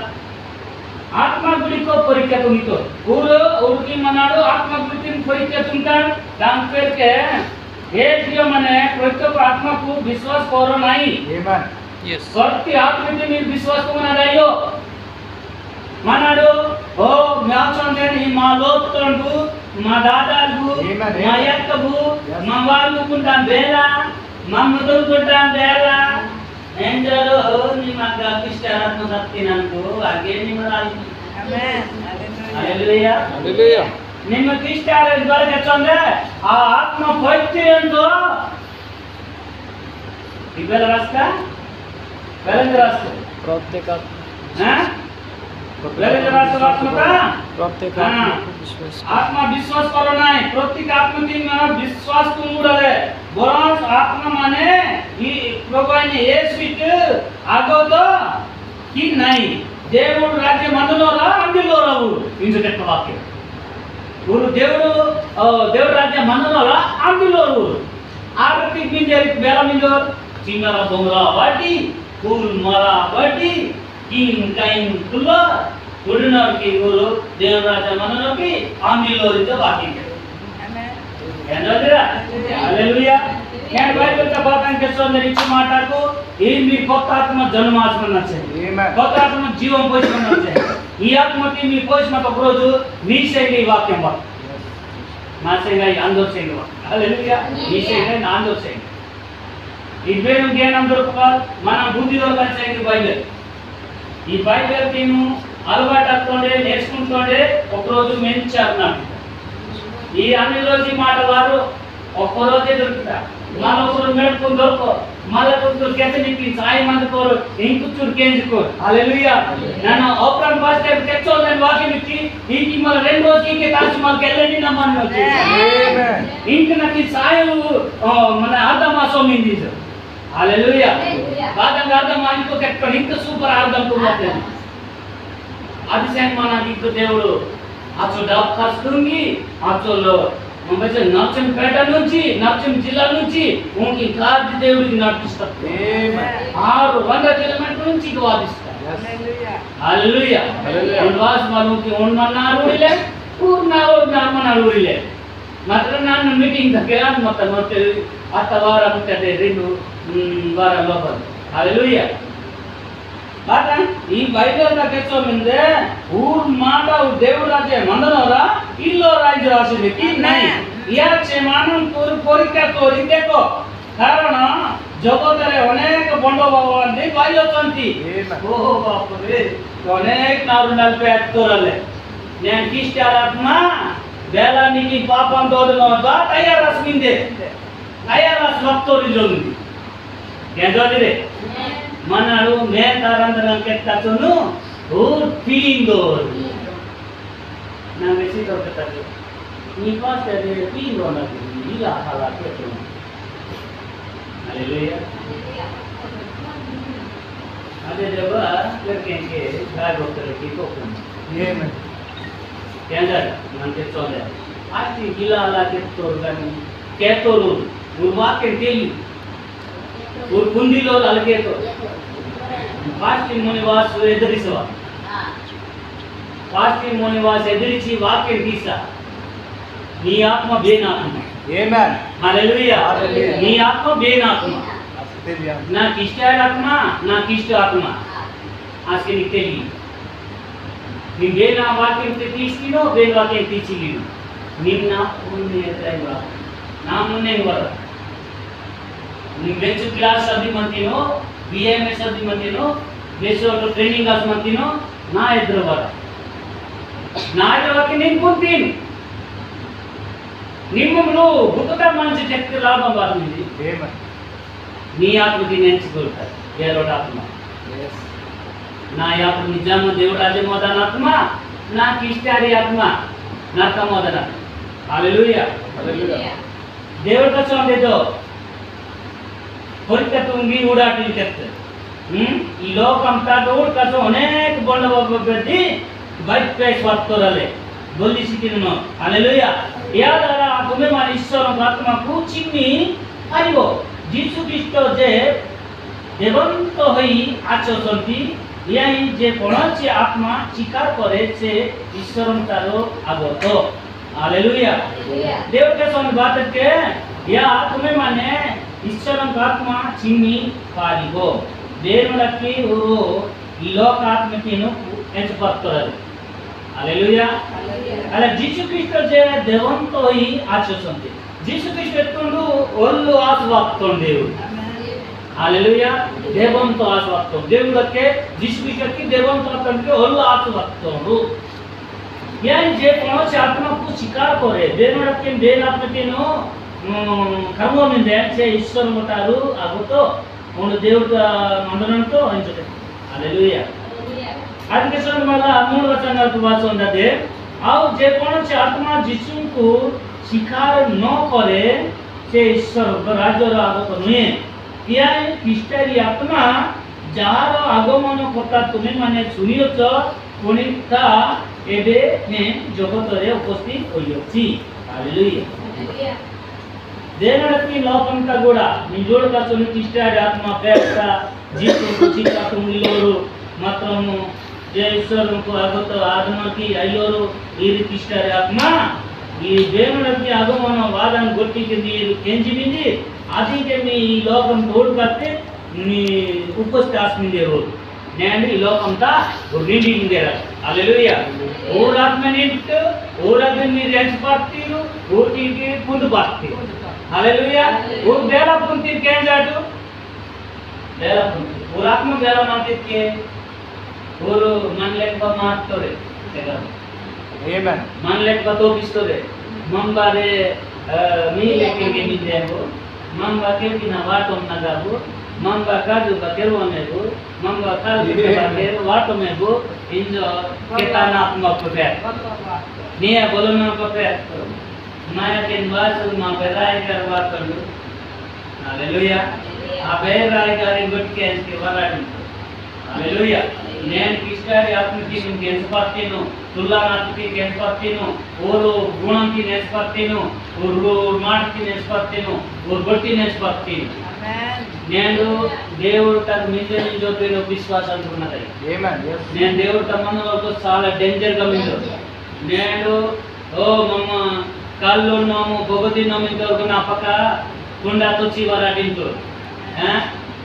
ఆత్మ గుడికో పరీక్ష తుంగితో ఊరికి మనాడు ఆత్మ గుడికి పరీక్ష తుంటాడు దాని పేరుకే ఏ జీవ మనే ప్రతి ఒక్క ఆత్మకు విశ్వాస కోరో నాయి Amen. Yes. ప్రతి ఆత్మకి మీరు విశ్వాస కొనడాయో మనాడు ఓ మ్యాచండేని మా లోతుతండు మా దాదాలు Amen. మా యక్కబు మా వాళ్ళు కుంటాం బేలా మా ముదురు కుంటాం బేలా ఏంజలో నీ మాకు అభిష్టారాత్మ శక్తినందు అగే నిమరాలి Amen. హల్లెలూయా. Hallelujah. ನಿಮಗೆ ಇಷ್ಟ ಅಂದ್ರೆ ಆ ಆತ್ಮ ಪೈತ್ರಿ ಎಂದು ಇವೆಲ್ಲ ರಾಸ್ತ ಬೆಳೆದ ರಾಸ್ತ प्रत्येक ಬೆಳೆದ ರಾಸ್ತ ಆತ್ಮಕ प्रत्येक हाँ. विश्वास ಆತ್ಮ ವಿಶ್ವಾಸ करो नहीं प्रत्येक आत्मा की ना विश्वास तुम उड़े बोरास आत्मा माने ಈ ಪ್ರಭು ने ಯೇಸುವಿಗೆ ಆಗೋದು कि नहीं దేవుడు రాజ్య మందులోరా అందిలోరా ఇందు చెట్ట వాక్యం ఊరు దేవుడు రాజ్య మందులోరా అందిలోరు ఆరతి మింజరి బేల మింజోర్ చింగర బొంగరా వాటి పూల్ మరా వాటి కిన్ కైన్ కుల్ల ఉడినకి ఊరు దేవుడు రాజ్య మందులోకి అందిలోరితో వాక్యం Amen. ఏంటోదిరా హల్లెలూయా. నేను బైబిల్ తో బాతం చేస్తున్న ఇచ్చి మాటకు ఈ మీ కొత్త ఆత్మ జన్మాత్మ నచ్చే Amen. కొత్త ఆత్మ జీవం పోషణ నచ్చే ఈ ఆత్మకి మీ పోషణ ఒక రోజు మీ శైలి వాక్యం వా నా శైలి అందరూ శైలి వా హల్లెలూయా. మీ శైలి నా అందరూ శైలి ఇవేం జ్ఞానం దొరకక మన బుద్ధిలో కలిసేది బైబిల్ ఈ బైబిల్ నేను అలవాటు అవ్వకుండే నేర్చుకుంటుండే ఒక రోజు మెంచారు నాకు ఈ అన్ని రోజు మాట వారు ఒక్క రోజే దొరుకుతారు మరొకరు మేడుకొని దొరకో మళ్ళీ కొంచెం కెచ్చనికి సాయి మందుకోరు ఇంకొచ్చురు కేంచుకోరు హల్లెలూయా. నన్ను ఓపెన్ ఫస్ట్ టైం తెచ్చోదని వాక్యం ఇచ్చి ఇంక మళ్ళీ 2 రోజుకి ఇంకే కాల్చి మనకి వెళ్ళండి నమ్మని వచ్చి Amen. ఇంక నాకు సాయం మన అర్థమాసం మింది హల్లెలూయా. బాగా అర్థం ఇంకొక ఎక్కడ ఇంకా సూపర్ అర్థం కూడా అతిశయం మన ఇంకో దేవుడు అచ్చో డబ్బు ఖర్చుంగి అచ్చోలో నర్చంపేట నుంచి నర్చం జిల్లా నుంచి ఇంక కార్ది దేవుడికి నడిపిస్తారు Amen. 600 కిలోమీటర్ల నుంచి ఇక వాదిస్తారు Hallelujah. హల్లెలూయా. హల్లెలూయా. వాస్ మనకి ఉన్మన్నారు ఇలే ఊర్నారు నామన్నారు ఇలే మాత్రం ನಾನು ಮೀಟಿಂಗ್ దగ్గర ಮತ್ತೆ ಮತ್ತೆ ಅತ್ತವಾರ ಮತ್ತೆ 2 ವಾರ ಲೋಪದ హల్లెలూయా. బాట ఈ బైబిల్ నాకెచ్చో మిందే ఊర్ మాట దేవుడు రాజే మందనోరా ఇల్లో రాజు రాసింది కి నై ইয়াছে মানুষ তোর পরীক্ষা করি দেখো কারণ জগতের অনেক বন্ড ভগবান পাই অଛନ୍ତି ও বাপরে অনেক নারু నలపే అత్తోరలే నేను కిష్టారాత్మ బేలానికి పాపం దోదనోదా తయారస్ మిందే తయారస్ భక్తోరిలోంది ఏందోదిరే మనాడు మే తారందరం కెత్తను ఓ ఫీలింగ్ నా మెసేజ్ దొరకతది నీ పాస్ అదే ఫీలింగ్ ఉన్నది ఇలా అలా పెట్టు హల్లెలూయా. అదే దేవ करके गाय होकर की को Amen. ఏందట మనకి చూడలే ఆచి ఇలా అలా చెప్తారు కానీ కేతోలు వాక్యం తెలియదు కుండీలో అలకేతో ఫాస్టింగ్ మునివాస్ ఎదిరిసవా ఫాస్టింగ్ మునివాస్ ఎదిరించి వాక్యం తీసా నీ ఆత్మ బేనాత్మ Amen. హల్లెలూయా. హల్లెలూయా. నీ ఆత్మ బేనాత్మ Hallelujah. నాకు ఇష్ట ఆత్మ నాకు ఇష్ట ఆత్మ ఆస్కి నీకు తెలియదు నీ బేనా వాక్యం తీసుకును బేన వాక్యం తీసిను నిన్న ముందు ఎదురైన నా ముందే వర बेच क्लास सदी मंतिनो बीएमएस सदी मंतिनो बेच ट्रेनिंग क्लास मंतिनो ना इद्रवर के నేను పుట్టిన్ నిమ్మములు గుప్త మంచి శక్తి లాభం బాగుంది Amen. నీ ఆత్మకి నేర్చుకుంటారు వేరొక ఆత్మ Yes. నా ఆత్మ నిజామ దేవుడు రాజే మోదన ఆత్మ నాకు ఇష్టారి ఆత్మ నరక మోదన హల్లెలూయా Hallelujah. దేవుడు కోసం దేదో ಹೊರತ ತುಂಗಿ ಓಡಾಟಿ ಕೆತ್ತ ಈ ಲೋಕಂತ ದೌಡ್ ಕಸ ಅನೇಕ ಬಂಡ ಬಗ್ಗದಿ ಬೈಕ್ ಪೇಸ್ ಬರ್ತಾರಲೆ बोलिसिकिनो हालेलुया या द्वारा तुम्हें मान ईश्वर आत्मा को चिन्नी आइबो जीसु ख्रीष्ट जे देवंत होई आचसंती याई जे कोणाची आत्मा स्वीकार करे से ईश्वर तारो आगत हालेलुया देव के सन बात के या तुम्हें माने ईश्वर आत्मा चिन्नी पारिबो देवलकी ऊरो ಈ ಲೋಕ ಆತ್ಮಕೇನು ಎಂಚ ಬರ್ತಾರೆ हालेलुया ಅಲ್ಲ ಜೀಸು ಕ್ರಿಸ್ತ ಜೆ ದೇವಂತ ಹೋಯಿ ಆಚರಿಸಂತೆ ಜೀಸು ಕ್ರಿಸ್ತ ಎತ್ಕೊಂಡು ಒಳ್ಳು ಆಸವಾಗ್ತೊಂಡು ದೇವರು हालेलुया ದೇವಂತ ಆಸವಾಗ್ತೊಂಡು ದೇವರಕ್ಕೆ ಜೀಸು ಕ್ರಿಸ್ತಕ್ಕೆ ದೇವಂತ ಅಂತಂದ್ರೆ ಒಳ್ಳು ಆಸವಾಗ್ತೊಂಡು ಯಾನ್ ಜೆ ಕೋಣಸಿ ಆತ್ಮಕ್ಕೂ ಸ್वीकार करे ದೇವರಕ್ಕೆ ಬೇರೆ ಆತ್ಮಕೇನು ಕರ್ಮ ಮಿಂದೆ ಸೆ ಈಶ್ವರ ಮತಾರು ಆಗುತ್ತೋ ಒಂದು ದೇವರ ಮಂದನಂತೋ ಅಂಜತೆ हालेलुया आज के समय मला मूल वचन वाचन दे आउ जे कोनसे आत्मा जीसु को स्वीकार न करे से ईश्वर राज्य आगत नुहे या ख्रीष्टारी आत्मा जार आगमन कथा तुम्हें माने सुनियोच कोनिता एबे ने जगत रे उपस्थित होइछि हालेलुया देनडकी लोकंता गुडा निजोड का सुनि ख्रीष्टारी आत्मा पेटा जीसु को चिका ತುಂಗಿलोರು ಮಾತ್ರನು जे ईश्वर को आगत आगमन की अयोರು ಈ ರೀತಿ ಇಷ್ಟರೆ ಆತ್ಮ ಈ ದೇವನಕ್ಕೆ ಆಗಮನ ವಾದನ ಗೊಟ್ಟಿಗೆ ನೀರು ಕೆಂಜಿಮಿಂದಿ ಆದಿಗೆ మీ ఈ లోకం తోడు కట్టే నీ ఉపస్థాస్మిందే రోజు నేను ఈ లోకంతా నిండి ఉండేరా హల్లెలూయా ఓరాత్మ నింటు ఓరాత్మ మీరు ఎక్స్పర్టీరు ఓటికి ముందు బాక్తి హల్లెలూయా ఓ ಬೇರೆ ಪುಂತಿ ಕೇಂಜಾಟು ಬೇರೆ ಪುಂತಿ ಓರಾತ್ಮ ಬೇರೆ ಮಾಡ್ತಿದ್ಕೆ और मन लेक बा मारतोरे Amen. मन लेक बा तो बिस्तोरे मंबारे मी लेके गेमी देबो मंबा के बिना वाटो नगाबो मंबा काजू का केरो मेबो मंबा काजू का केरो वाटो मेबो इंजो केतानात्मक पपे निया बोलना पपे माया के वास मा बेराय कर वाटो हालेलुया आ बेराय गारी गुटके के वराडी हालेलुया నేను కిష్టారి ఆత్మకి నేను గెంచపర్తేను తుల్లానాత్మకి గెంచపర్తేను ఓరు గుణంకి నేర్చుపర్తేను ఓరు మాటకి నేర్చుపర్తేను ఓరు బట్టి నేర్చుపర్తేను నేను దేవుడు తన మీద నిజోపేను విశ్వాసం అనుకున్నది Amen. Yes. నేను దేవుడు తమన్నలకు చాలా డేంజర్ గా మిందో నేను ఓ మమ్మ కాల్లో నాము బొగది నమిందో నా పక్క కుండా తొచ్చి వరాడింతో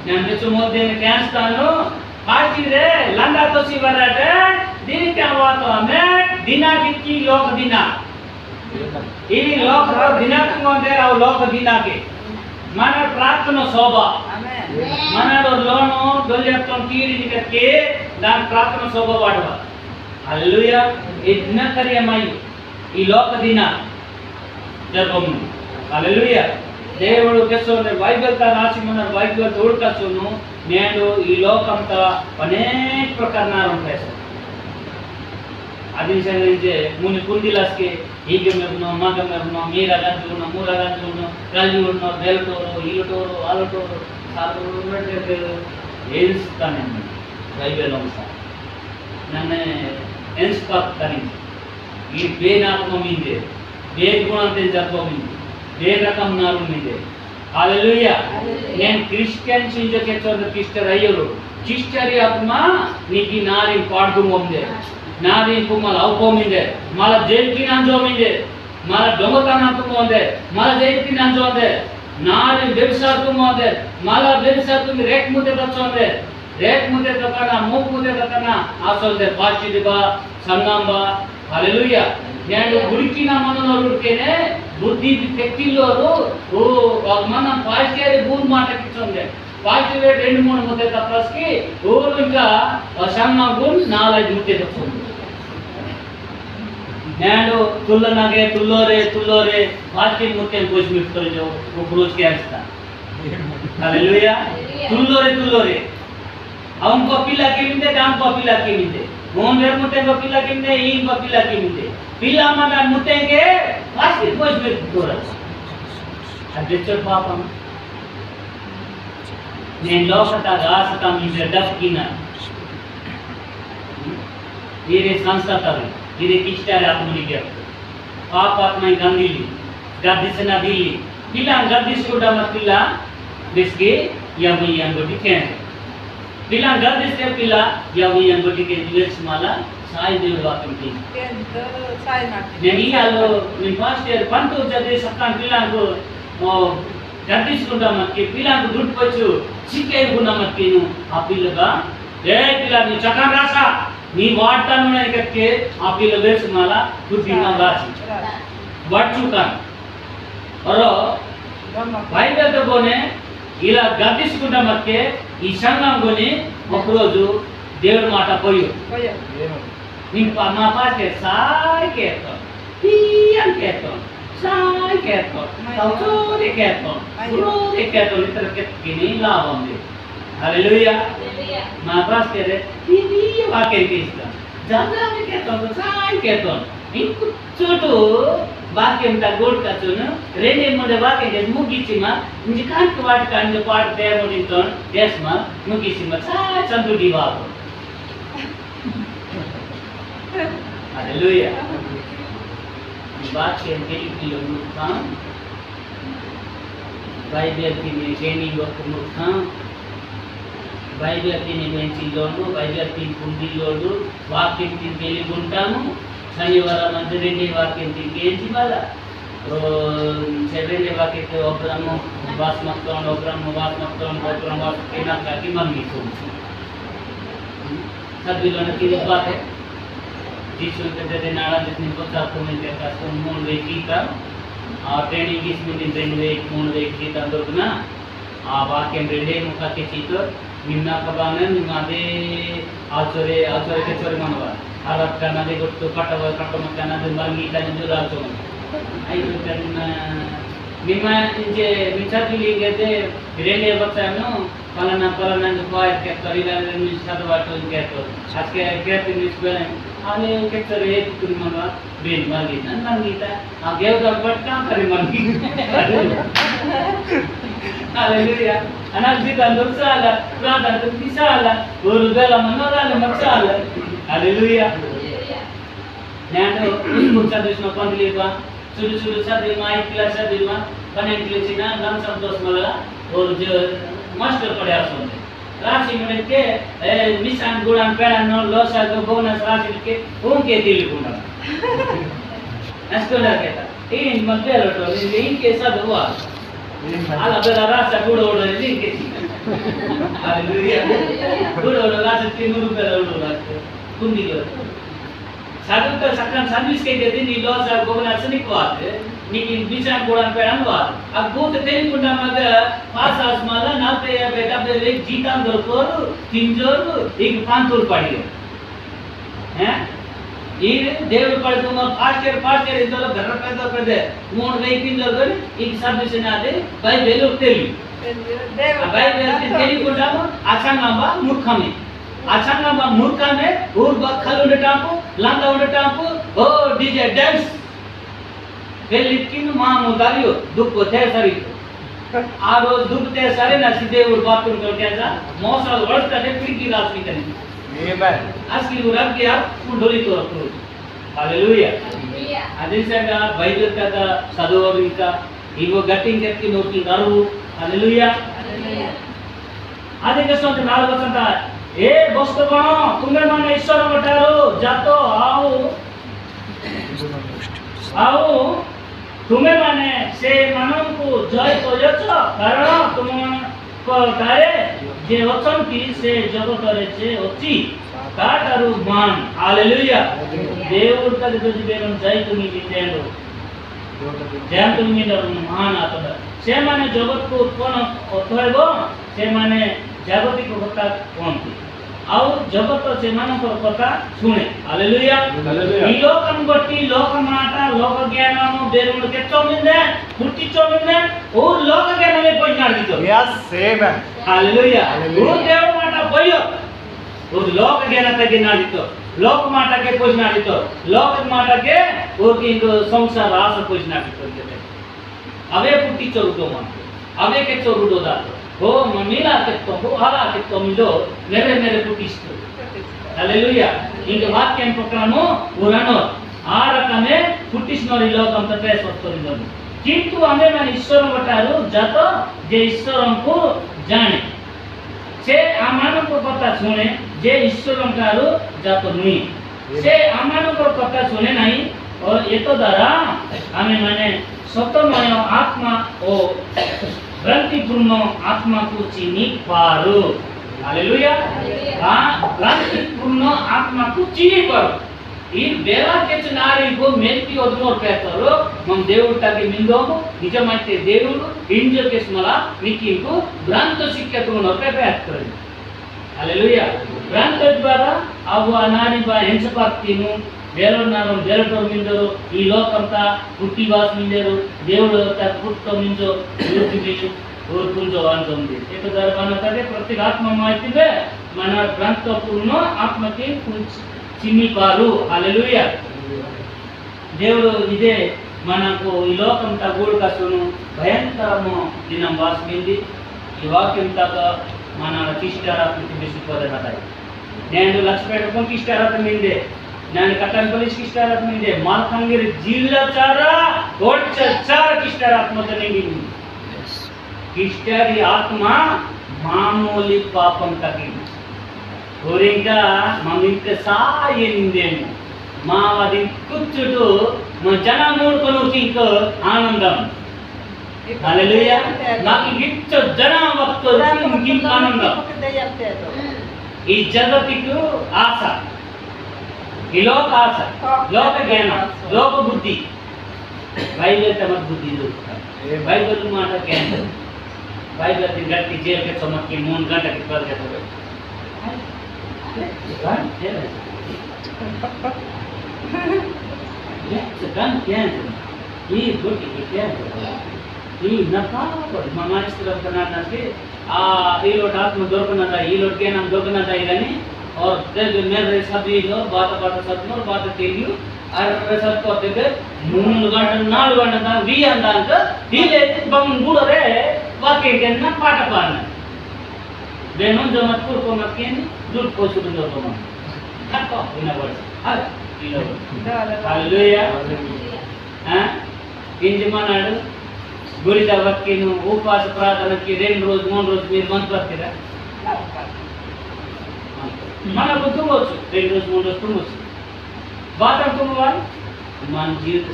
నేను తెచ్చు మోదేని క్యాన్స్తాను हाजिरे लंडा तो सिवराटे दिन क्या हुआ तो हमें दिना की लोक दिना इनी लोक तो दिना को मोदे और लोक दिना के मन प्रार्थना शोभा मन रो लोनो दोलियतों कीरी निकके दान प्रार्थना शोभा वाडवा हालेलुया इतना करिए माई ई लोक दिना जगम हालेलुया దేవుడు కేసోనే బైబిల్ తా రాసి మన బైబిల్ తోడు కసును నేను ఈ లోకంతో అనేక ప్రకారనాలు ఉంటాయి అది సంగంజే ముని కుందిలాస్కి ಹೀಗೆ ಮೆರ್ನೋ ಮಗ ಮೆರ್ನೋ ಮೀರ ಗಂಜುನೋ ಮೂರ ಗಂಜುನೋ ಕಲ್ಲಿನೋ ಬೆಲ್ಟೋರೋ ಇಲ್ಟೋರೋ ಆಲ್ಟೋರೋ ಸಾರು ಏನ್ಸ್ತಾನೆ ಬೈಬಲ್ ಅಂಶ ನನ್ನ ಎನ್ಸ್ಪಾಕ್ತಾನೆ ಈ ಬೇನಾತ್ಮ ಮಿಂದೆ ಬೇಗ ಗುಣ ಅಂತ ಜರ್ಬೋಮಿಂದೆ ಬೇರಕಂ ನಾರು ಮಿಂದೆ हालेलुया నేను క్రిస్టియన్ చింజకే చోద కిస్టర్ అయ్యరు కిస్టరి ఆత్మ నీకి నారి పాడుకు మొందే నారి కుమల అవపోమిందే మల జైల్కి నాంజోమిందే మల దొంగతనాకు మొందే మల జైల్కి నాంజోందే నారి వ్యభిచారకు మొందే మల వ్యభిచారకు రేక్ ముదే తచ్చోందే రేక్ ముదే తకనా మూక్ ముదే తకనా ఆసోందే పాచిదిబా సంగంబా हालेलुया నేను గుడికిన మననోరుకేనే ಬುದ್ಧಿ ತೆಕ್ಕಿಲ್ಲೋರು ಓ ಮನ ಪಾಸ್ಟೇರಿ ఊరు మాట కిచ్చొంది వాటి రేట్ 2-3 ముద్దే తప్పకి ఊరు ఇంకా సంఘంకు 4-5 ముద్దే తప్పొంది నేను तुल्लोरे वाक्य मुत्ते कोच मिट कर जो वो क्रोज के आस्था हालेलुया तुल्लोरे हमको पिला के मिंदे दाम को पिला के मिंदे मोन रे मुत्ते को पिला के मिंदे इन को पिला के मिंदे पिला मना मुत्ते के वाक्य कोच मिट कर अध्यक्ष पापम ने लोकता रासता मिसे डफ किना ये संस्था तरी ఇది కిష్టారి ఆత్మనికే పాపాత్మ గందిలి గద్దిసిన దిల్లి పిల్ల గద్దిసుకుంటా పిల్ల దిస్కి యవి అంగొటికే పిల్ల గద్దిస్తే పిల్ల యవి అంగొటికే దివేస్ మాల సాయి దేవుడు వాక్యంకి సాయి నాటి నేను ఇయాలో నేను ఫస్ట్ ఇయర్ పంటు చదివి సత్తాన్ పిల్లకు గద్దిసుకుంటా మనకి పిల్లకు దుట్టుకొచ్చు చిక్కేకున్నా మనకి ఆ పిల్లగా ఏ పిల్ల నీ చక్కగా రాసా नी वाटता नहीं करके आप ये लोग सुनाला कुछ भी ना राची वाट चुका और भाई बेटे बोने इला गद्दी सुकुंडा मत के ईशांगम बोने मकरोजु देवर माता पोयो इन पामा पास के साई के तो तीन के तो साई के तो ताऊचोरे के तो गुरोरे के तो इतर के किनी लावम दे हालेलुया मां पास के रे ini वाक्य किसका ज्यादा में कहता हूँ साई कहता हूँ इनको चोटो वाक्य में गोड का चुन रेने मोड़े वाक्य जैसे मुगी चिमा मुझे कान के वाट कान जो पार्ट दे मोड़ी तो देश में मुगी चिमा साई चंदू दीवार हालेलुया वाक्य के लिए मुक्तान बाइबल की निशानी वक्त मुक्तान బైబిల్ తిని బెంచిలోను బైబిల్ తిని కుండిలోను వాక్యం తిని తెలియకుంటాము శనివారం అంటే రెండే వాక్యం తిని ఏంటి వాళ్ళ రెండే వాక్యం ఒకరము వాస్మక్తోన్ ఒకరము కేనా కాకి మంగిస్తూ సద్విలోన తిని బాతే जीसु के दे नाड़ा जितनी को साथ में के का तो मूल वे की का आ ट्रेनिंग इस में दिन वे मूल वे की ता दोना आ वाक्य रेडे मुका के चीतो निम्ना कबाने निमादे आचरे के चोरी मनवा आरब करना दे गुट्टू कटवा कटम करना दे मरगी का जो राचो आई तो करना निमा इंजे मिचाती लिंगे दे रेले बच्चानो पलाना जो पाए के करीला ने मिसाद वाटो के तो आज के इंग्लिश में आने के चोरी एक तुम मनवा बेन मरगी ना मरगी ता आ गेव का बट काम करे मरगी हालेलुया अनाज भी तंदुर साला प्राण तंदुर साला गुरु बेला मनोराले मचाला हालेलुया నేను ముచ్చట చేసిన పండిలేవా సుడు సదే మాయి క్లాస్ సదేవా పనే క్లాసిన నాम संतोष मला और जो मास्टर पढ़ा सुनते राशि में के मिसान गुणान पेड़ा नो लोसा को बोनस राशि के उनके दिल गुणा ऐसा लगा था इन मतलब तो इनके साथ हुआ ala bela rasa gudo udah linki haleluya gudo udah rasa timur bela udah rasa kundi lo satu ke sakran sandwich ke jadi ni losa gobna seni kuat nikin bisa gudan peran kuat aku teteli kunda maga pasas mala nalte ya beta bele jitan dorkor tinjor ik pantul padiyo हैं ये देव पढ़ दूँगा फास्ट ईयर इधर घर पैदा कर दे मोड़ वही किन लोगों ने एक साथ में से ना दे भाई बेलो तेली भाई बेलो तेली को डालो अच्छा नामा मूर्खा में और बखल उड़े टापो लांगा उड़े टापो ओ डीजे डांस लेकिन माँ मुदारियो दुख को थे सरी आ रोज दुख थे सारे ना सीधे और बात कर कैसा मौसम वर्ष का फिर की रात नहीं करेंगे Amen. Asli urang ke आप कुंडली तो रखो हालेलुया आदिशा का बाइबल का साधुवादी का इवो गटिंग करके नोटी दारू हालेलुया आदि के सोच नाल बसंता ए बस्तुगण तुम्हें माने ईश्वर बटारो जातो आओ तुम्हें माने से मानव को जय तो जचो कारण तुम को तारे जे अचंती से जगत रे से ओची काटारू मान हालेलुया దేవుడు తల్లి దొజిబేరం జై తుని విందేండు जयंत महान आत्मा से माने जगत को उत्पन्न होइब से माने जागतिक कथा कहते ଆଉ ଜଗତ ସେମାନଙ୍କ କଥା ଶୁଣେ ହାଲେଲୁୟା ହାଲେଲୁୟା ఈ లోకం బట్టి లోక మాట లోక జ్ఞానము దేవుడు కెచ్చోమిందే పుట్టి చోమిందే ఓ లోక జ్ఞానమే పోయి నాడితో yes amen हालेलुया हालेलुया ఓ దేవ మాట పోయో ఓ లోక జ్ఞాన తగి నాడితో లోక మాటకే పోయి నాడితో లోక మాటకే ఓకి సంసార ఆశ పోయి నాడితో అవే పుట్టి చోరుతో మన అవే కెచ్చోరుదో దాతో ఓ మీలా కెత్తో అలా కెత్తో మిలో मेरे పుట్టిస్తూ హల్లెలూయా ఇంక వాక్యం ప్రకారము ఉరను ఆ రకమే పుట్టిస్తున్నారు ఈ లోకంతో వస్తుంది কিন্তু ଆମେ ମାନେ ଈଶ୍ୱରଙ୍କ ଠାରୁ ଜାତ ଯେ ଈଶ୍ୱରଙ୍କୁ ଜାଣେ ସେ ଆମମାନଙ୍କ କଥା ଶୁଣେ ଯେ ଈଶ୍ୱରଙ୍କ ଠାରୁ ଜାତ ନୁହେଁ ସେ ଆମମାନଙ୍କ କଥା ଶୁଣେ ନାହିଁ ଓ ଏତ ଦ୍ୱାରା ଆମେ ମାନେ ସତମୟ ଆତ୍ମା ଓ भ्रांतिपूर्ण आत्मा को चिनी पारो हालेलुया भ्रांतिपूर्ण आत्मा को चिनी पारो ఈ వేలాకెచ్చ నారిగో మెంతి ఒదమోర్ పేతరు మనం దేవుడికి మిందోము నిజమైతే దేవుడు ఇంజకేస్మల మీకింకు భ్రాంత శిక్షతో నొప్పేస్తారు హల్లెలూయా భ్రాంత ద్వారా అవు అనాని బా హెంచపార్తిను వేలన్నారం వేలటోర్ మిందరు ఈ లోకంతా పుట్టివాస్ మిందరు దేవుడు పుట్టో మిందో యూటిబి ఓర్కుంజో అంటుంది ఏక దర్బాన కదే ప్రతి ఆత్మ మాయితే మన భ్రాంతపూర్ణ ఆత్మకి చిన్నిపారు హల్లెలూయా దేవుడు ఇదే మనకు ఈ లోకంతా గూడు కసును భయంకరము దినం వాసుకుంది ఈ వాక్యం తక మన కిష్టారాత్మకి విసిపోదనటాయి నేను లక్ష్మేట కిష్టారాత్మిందే ನಾನು ಕಟ್ಟನ್ ಪೊಲೀಸ್ ಕಿಷ್ಟಾರಾತ್ಮಿದೆ ಮಾಲ್ಕಂಗಿರಿ ಜಿಲ್ಲಾಚಾರ ಒಡ್ಚಾರ ಕಿಷ್ಟಾರಾತ್ಮತೆ ನಿಂಗಿ ಕಿಷ್ಟಾರಿ ಆತ್ಮ ಮಾಮೂಲಿ ಪಾಪಂ ತಗಿಂದು ఊరింకా మమ్మింక సాయిందేము మావది కూర్చుడు మా జన మూడుకొని ఇంక ఆనందం హల్లెలూయా నాకు గిచ్చ జన వక్త ఇంక ఆనందం ఈ జగతికు ఆశ ఈ లోక ఆశ లోక జ్ఞానం లోక బుద్ధి బైబిల్ తమ బుద్ధి బైబిల్ మాట జ్ఞానం బైబిల్ గట్టి జైలు के चमक के 3 घंटा के कर देते sedang kian ini bukti kian ini nakal mama istirahat karena nanti ilot आत्मा dorkana da ilot ke nam dorkana da irani और जब मेरे सभी लो बात सत्मर बात तेलियो और सब को देबे 3 घंटा 4 घंटा वी अंदांक दिले बम गुडरे वाक्य के ना पाठ पाना बेनो जमतपुर को मकेन दूध को सुन दो तुम हटो बिना वर्ष हां हालेलुया हां इंजमानाडु गुरिद वाक्यनु उपवास प्रार्थना की 2 रोज 3 रोज మీరు మంత్ పర్తిరా మనకు తుంగొచ్చు 2 రోజు 3 రోజు తుంగొచ్చు బాతం తుంగవాలి మన జీవిత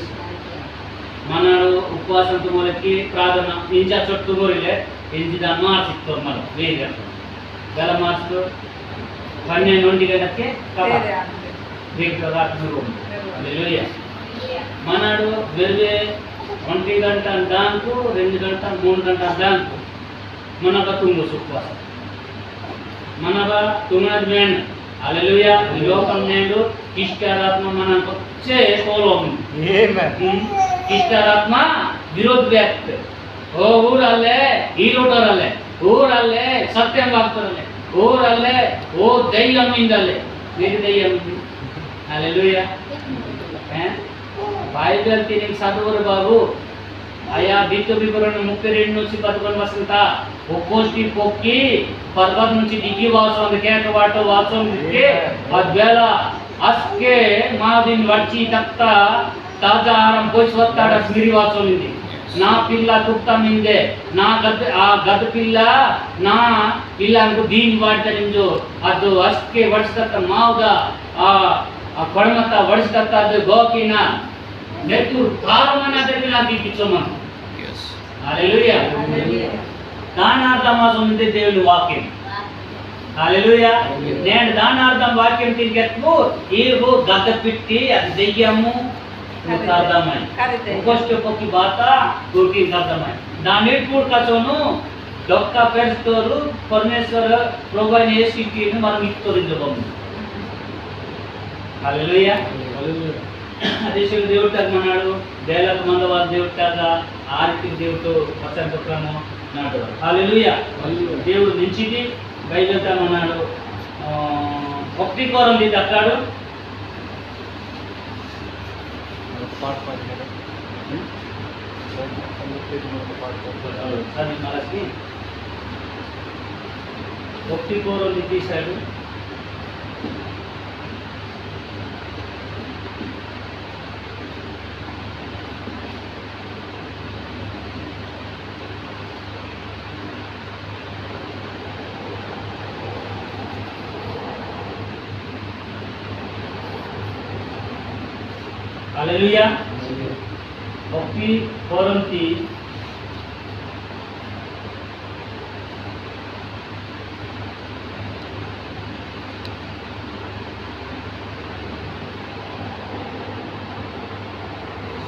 మనడు ఉపవాసం తుంగొలకి ప్రార్థన ఇంజా చొట్టు మొరిలే ఇంజిద మార్చితో మన వేరే గల మార్చుతో 12 గంటకే కబ దేఖ రాత్ ను హల్లెలూయా మనడు వెర్వే 1 గంట దాంకు 2 గంట 3 గంట దాంకు మనక తుంగొచ్చు ఉపవాసం మనగా తుమనది మేన్ హల్లెలూయా ఈ లోకం నేడు కిష్టారాత్మ మనకు చే కోలోం ఆమేన్ కిష్టారాత్మ విరోధ వ్యక్త ఓ ఊరల్లే ఈ లోటరల్లే ఊరల్లే సత్యం వాక్తరల్లే ఊరల్లే ఓ దయ్యం ఇందల్లే నీకు దయ్యం హల్లెలూయా బైబిల్ తిని చదువురు బాబు आया बीतो विवरण मुक्ति रेड నుంచి 11 వసంత ఒక్కోటి పొక్కి పర్వతం నుంచి దిగి వాసం కేట వాట వాసం దిక్కే అద్వేల అస్కే మాదిన్ వచ్చి తక్త తాజా ఆరం పోయిస్వత్తాడ స్మిరి వాసం ఉంది నా పిల్ల తుక్త మిందే నా గద ఆ గద పిల్ల నా పిల్లంకు దీని వాడతరింజో ಅದು ಅಸ್ಕೆ ವರ್ಷತ ಮಾವದ ಆ ಕೊಡಮತ ವರ್ಷತ ಅದು ಗೋಕಿನ नेतुर कारणना देखिला दीपिचोमन यस हालेलुया दानार्थम ಮುಂದೆ దేవుని వాక్యం हालेलुया నేను దానార్థం వాక్యం తిరిగెత్తు ఈగో గద్ద పిట్టి అది దెయ్యము Kardamai. Karite. Ukoste poki bata turki kardamai. Danit pur kachonu dokka perstoru परमेश्वर प्रभु येशू की మనం ఇత్తోరించబోము. హల్లెలూయా. అదేశం దేవుడు తగ్గమన్నాడు, దేలకు మందవాద దేవుడు తగ్గ ఆరికి దేవుడు వసంతక్రమం నాడు. హల్లెలూయా. దేవుడు నించిది బైబిల్ తగ్గమన్నాడు. భక్తి కోరం దక్కాడు. సరే మనకి భక్తి కోరం తీశాడు. हालेलुया. भक्ति कोरंती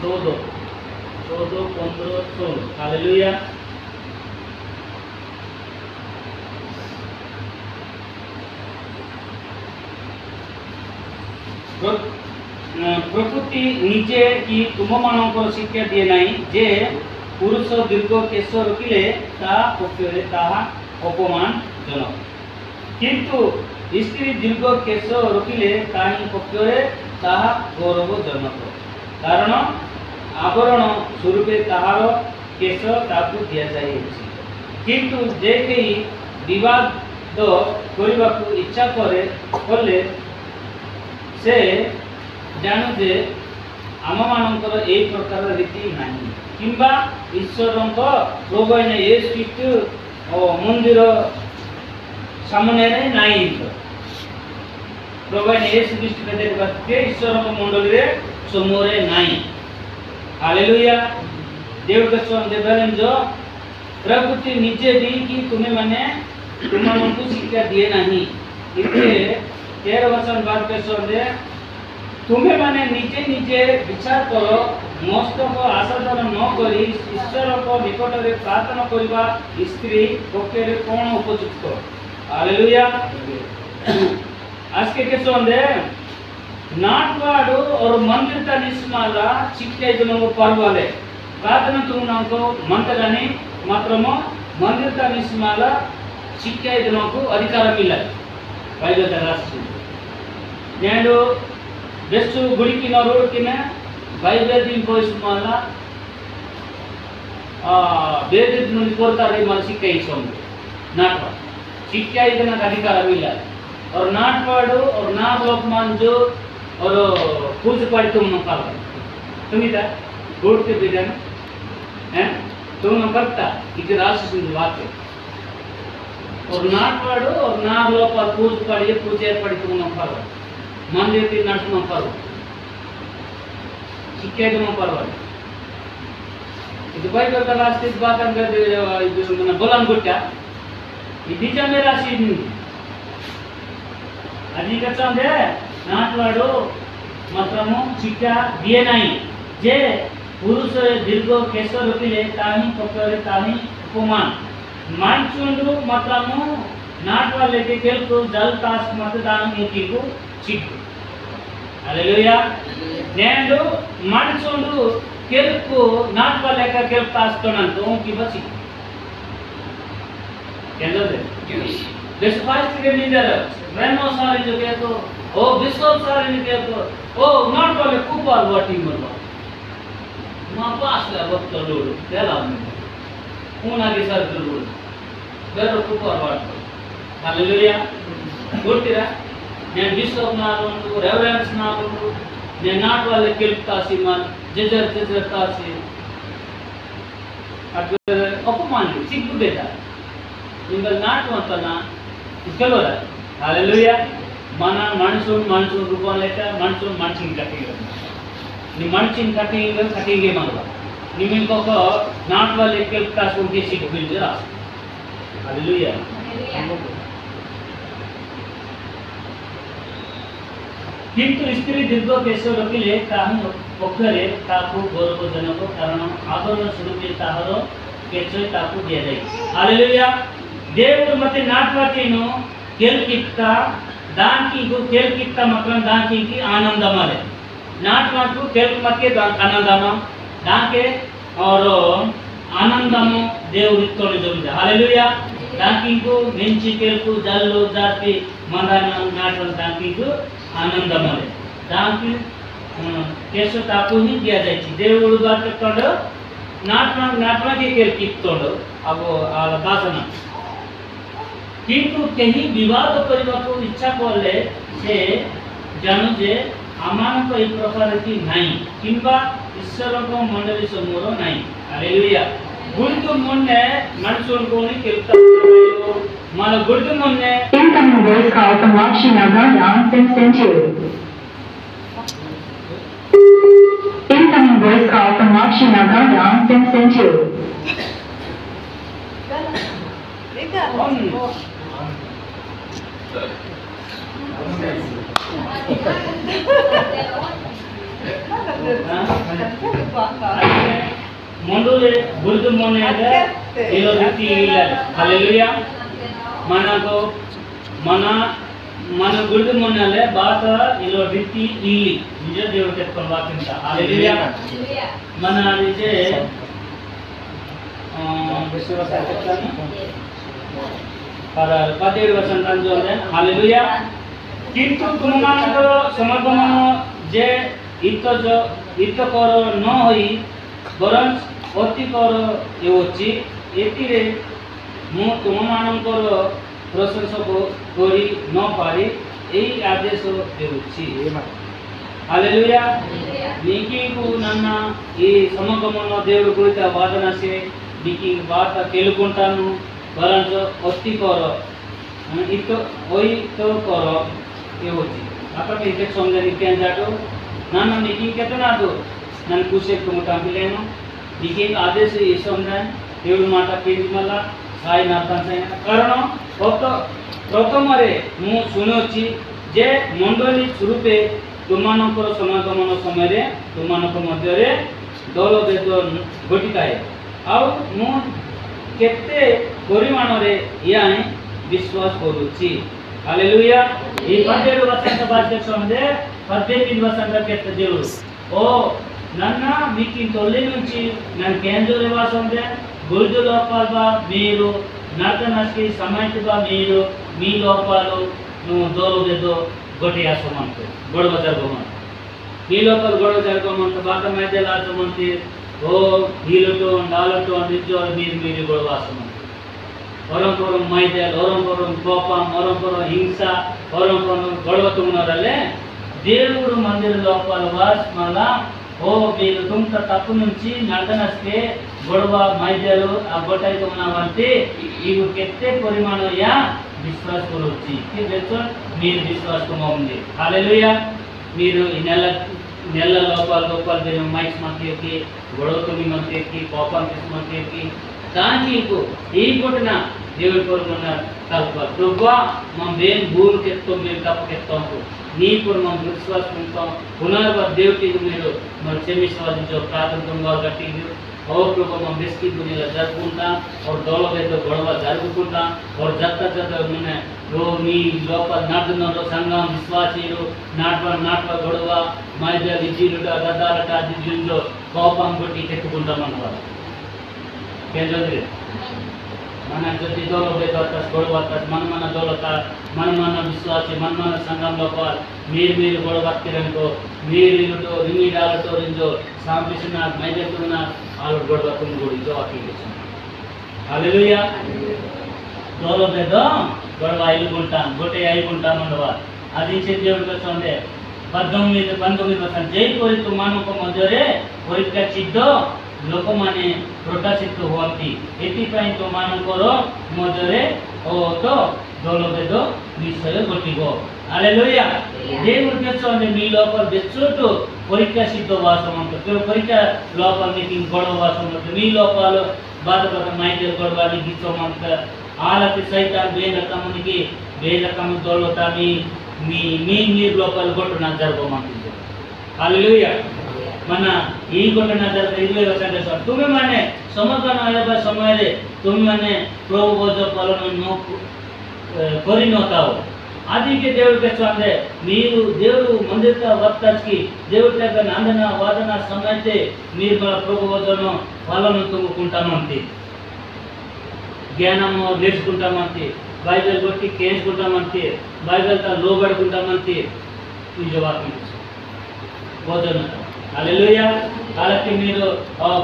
सोदो 15 हालेलुया. प्रकृति निजे की तुममानंकर शिक्षा दिए नहीं जे पुरुष दीर्घ केश रखिले ता पक्षरे ताहा अपमानजनक, किंतु स्त्री दीर्घ केश रखिले ताही पक्षरे ताहा गौरवजनक, कारण आवरण स्वरूपे ताहार केश ताकू दिया जाए, किंतु जे कई विवाद करने इच्छा कले से जानू जे आम मानकर ए प्रकार रीति नहीं किंबा ईश्वर प्रभु येशू मंदिर सामने नहीं प्रभु येशू ख्रीष्ट ईश्वर मंडल समूह नहीं. हालेलुया. देव जो प्रकृति निजे दी कि तुम्हें मैंने तुमको शिक्षा दिए नहीं. 13 वचन बाद के तुम्हें माने निजे निजे विचार करो, मस्तक आसाधन न करी ईश्वर को निकट में प्रार्थना करवा स्त्री पक्षे कौन उपयुक्त. हालेलुया. आज के संदे नाटवाडू और मंदिर का निस्माला शिक्षा जनों पर्वाले प्रार्थना तुमको मंत्रगानी मात्र मंदिर का निस्माला शिक्षा जनों को अधिकार मिला बाइबल का राष्ट्र नेडो बेस्ट गुड़ी की नरोड की ने बाइबल दिन को इस्माला बेदित नुनी कोरता रे मन शिक्षा इसों नाटवा शिक्षा इतना अधिकार मिला और नाटवाडू और नाग लोकमान जो और पूज पाड़ी तुम न पाल तुम इधर गोड के बिजन हैं तुम न करता इधर राष्ट्र सिंध बात है और नाटवाडू और नाग लोक पर पूज पाड़ी पूजे पाड़ी तुम न पाल मंदिर की नर्स न पाल शिक्षा तुम पाल इधर बाइबल का राष्ट्र इस बात अंदर इधर मना बोलन गुट्टा इधर जा मेरा सीन अजी का चांद है नाटवाडू मात्रमो शिक्षा दिए नहीं जे पुरुष दीर्घ केश रखिले ताही पकड़े ताही उपमान मानचुंडू मात्रमो नाटवाले के केल को जल तास मतदान मुकी को चिक. हालेलुया. नेंडू मानचुंडू केल को नाटवाले का केल तास करना तो की बची केंद्र दे देशपाल के नींदर रेनो सारे जो के तो ओ विश्व सारे ने के तो ओ नॉट वाले कुपाल वाटी मरवा मां पास है वक्त लोड तेला में उन आगे सर लोड बेरो कुपाल वाट. हालेलुया. गुट्टिरा ने विश्व नालो रेवरेंस नालो ने नॉट वाले किल्ता सीमन जजर तासी अगर अपमान सिग्गु बेटा इंगल नाट वंतना इसकलोरा. हालेलुया. माना मानसून रूपन लेता मानसून मानसिंग कटिंग नि मानसिंग कटिंग मानवा निमिन को नाट वाले के क्लास उनके सीख बिल जरा. हालेलुया. किंतु स्त्री दीर्घ केश रखिले ताही ପକ୍ଷରେ ତାକୁ ଗୌରବଜନକ କାରଣ ଆଦର ସ୍ୱରୂପେ ତାହାର କେଚୟ ତାକୁ ଦିଆଯାଇଛି। ହାଲେଲୁୟା। దేవుడు ಮತ್ತೆ ನಾಟ್ವಾಕಿನು ಕೇಳ್ಕಿತ್ತ ದಾಂಕಿಗೂ ಕೇಳ್ಕಿತ್ತ ಮಾತ್ರ ದಾಂಕಿಗೆ ಆನಂದಮಲೆ ನಾಟ್ವಾಕು ಕೇಳ್ಕ ಮತ್ತೆ ಆನಂದಮ దాంకే और ఆనందము దేవుడు ఇస్తోని జరుగుతుంది। హల్లెలూయా। దాంకికు మెంచి కేల్కు జల్లు జాతి మందాన నాటం దాంకికు ఆనందమలే దాంకి కేసు తాకు ही दिया जायछि। దేవుడు గాటకొండు नाटवाके केल्कित्तोंडु अब आला दासन किंतु केही विवाद करबाको इच्छा करले से जानु जे आमानक ए प्रकार की नाही किंबा ईश्वरको मंडली समूह नाही। हालेलुया। गुरुतु मोन्ने मनसोन कोनी केल्ता मन गुरुतु मोन्ने Incoming voice call from Lakshmi Nagar Nonsense sent you. Incoming voice call from Lakshmi Nagar Nonsense sent you. मंडुले गुरुतु मोन्ने इलो रीति ಇಲ್ಲ। हालेलुया। మనకు మన గురుతు మొన్నలే బాత ఇలో రీతి ఇల్లి నిజ దేవుడు చెప్పుకొని వాకింట। హల్లెలూయా। మన నిజే విశ్వాస చెప్తాను पर 17 वर्ष जो है। हालेलुया। किंतु तुममानकर समगमन जे इत कर न होई बरं अति कर हेउछि एतिरे मु तुममानकर प्रशंसा करी न पारी एई आदेश देउछि। हालेलुया। नीकिku ನನ್ನ ಈ ಸಮಗಮನ ದೇವರು ಕುರಿತ ವಾದನಸೆ नीकी बात ಕೇಳಿಕೊಂಡಾನು बरंच अति कर इत ओई तो कर ये होची आपण इथे समजली केन जातो नाना नीकी केतना दो नन कुशे तुम टांपिलेनो नीकी आदेश ये समजाय देवु माता केजी मला साई नाथन से कारण फक्त प्रथमरे मु सुनोची जे मंडली स्वरूपे तुमानकर समागमन समय तुमानक मध्यरे दल भेद घटिताए आ मु केते परिमाण रे या विश्वास करूची। हालेलुया। ఈ 17 వసంత భాష సందే 18 వసంత కేత దేవుడు ఓ నన్న మీకు తొలి నుంచి నన్ను కేంద్ర వాసందే గురుజు లోపాలుగా మీరు నర్తనస్కి సమయతుగా మీరు మీ లోపాలు నువ్వు దోలుదేదో గొటి ఆసమంత గొడవ జరగమంత మీ లోపాలు గొడవ జరగమంత బాట మధ్య లాచమంతి ఓ హీలతో నాలతో నిజో మీరు గొడవ ఆసమంత परम मैदल परम कोपम परम हिंसा परम गड़व तुम्हारे देवुड़ मंदिर लोपल वास मला ओ మీరు तुमका तप्पु నుంచి నడనస్తే గొడవ మైదలు ఆ గొటై తోనావంతే ఇవు కెత్తే పరిమాణయ విశ్వాస కొరొచ్చి కి వెచ్చ మీరు విశ్వాస కొమంది। హల్లెలూయా। మీరు ఈ నెల లోపల దేని మైక్స్ మధ్యకి గొడవ తోని మధ్యకి కోపం మధ్యకి దానికి ఈ కొట్టిన దేవుడి కొరకున్న తల్ప ప్రభువా మనం దేం భూల్ కెత్తం మేము తప్పు కెత్తం నీ కొర మనం విశ్వాస ఉంటాం పునర్వ దేవుడికి మీరు మన క్షమించవలసిందో ప్రార్థనగా గట్టిది ఓ ప్రభు మనం బెస్కి దునియా జరుపుకుంటా और దోల వేద గొడవ జరుపుకుంటా और జత్త మన రో మీ లోపల నాటున్నలో సంఘం విశ్వాసీలు నాట్వ గొడవ మైద విజీలుట గదాలట దిజుంజో కోపం కొట్టి తెచ్చుకుంటామన్నవారు కేంద్రది మన జతి దోల వేద గొడవ మన దోలత మన విశ్వాసీ మన సంఘం లోపల మీరు గొడవ తిరంకో మీరు రింగిడాలతో రింజో సాంపిసిన మైదతున్న ఆలు గొడవ తుంగుడి జో అకిలిస్। హల్లెలూయా। దోల వేద గొడవ ఐలుకుంటాం గొటే ఐలుకుంటాం అన్నవా అది దేవుడికి సందే 19 जय कोरी तुमानक मध्यरे परीक्षा चिद्ध लोक माने प्रकाशित हुअंती एतिपाई तुमानकर मध्यरे ओ तो दलभेद निश्चय घटिबो। हालेलुया। దేవుడు చెప్తాడు మీ లోపల బెచ్చోటు పరీక్ష సిద్ధ వాసమంట పరీక్ష లోపల మీకు గొడవ వాసమంట మీ లోపల బాధపడ మైదల్ గొడవని గిచ్చమంట ఆలకి సైతాన్ బేరకమునికి దొలత మీ లోపల గొట్టున జరగమంటుంది। హల్లెలూయా। मन ई घटना इरवे वचन तुम्हें माने समाधान आया समय तुम्हें माने प्रभु बोझ पालन कोरी नोताओ आदि के देव के चंदे नीरु देव मंदिर का वक्तच की देव का नांदना वादना समय ते नीर बल प्रभु बोझनो पालन तुम कुंटा मंती ज्ञानम नेर्చుకుంటా మంతి బైబిల్ కొట్టి కేంచుకుంటా మంతి బైబిల్ తా లోబడుకుంటా మంతి ఈ జవాబు భోజన హల్లెలూయా అలాకి మీరు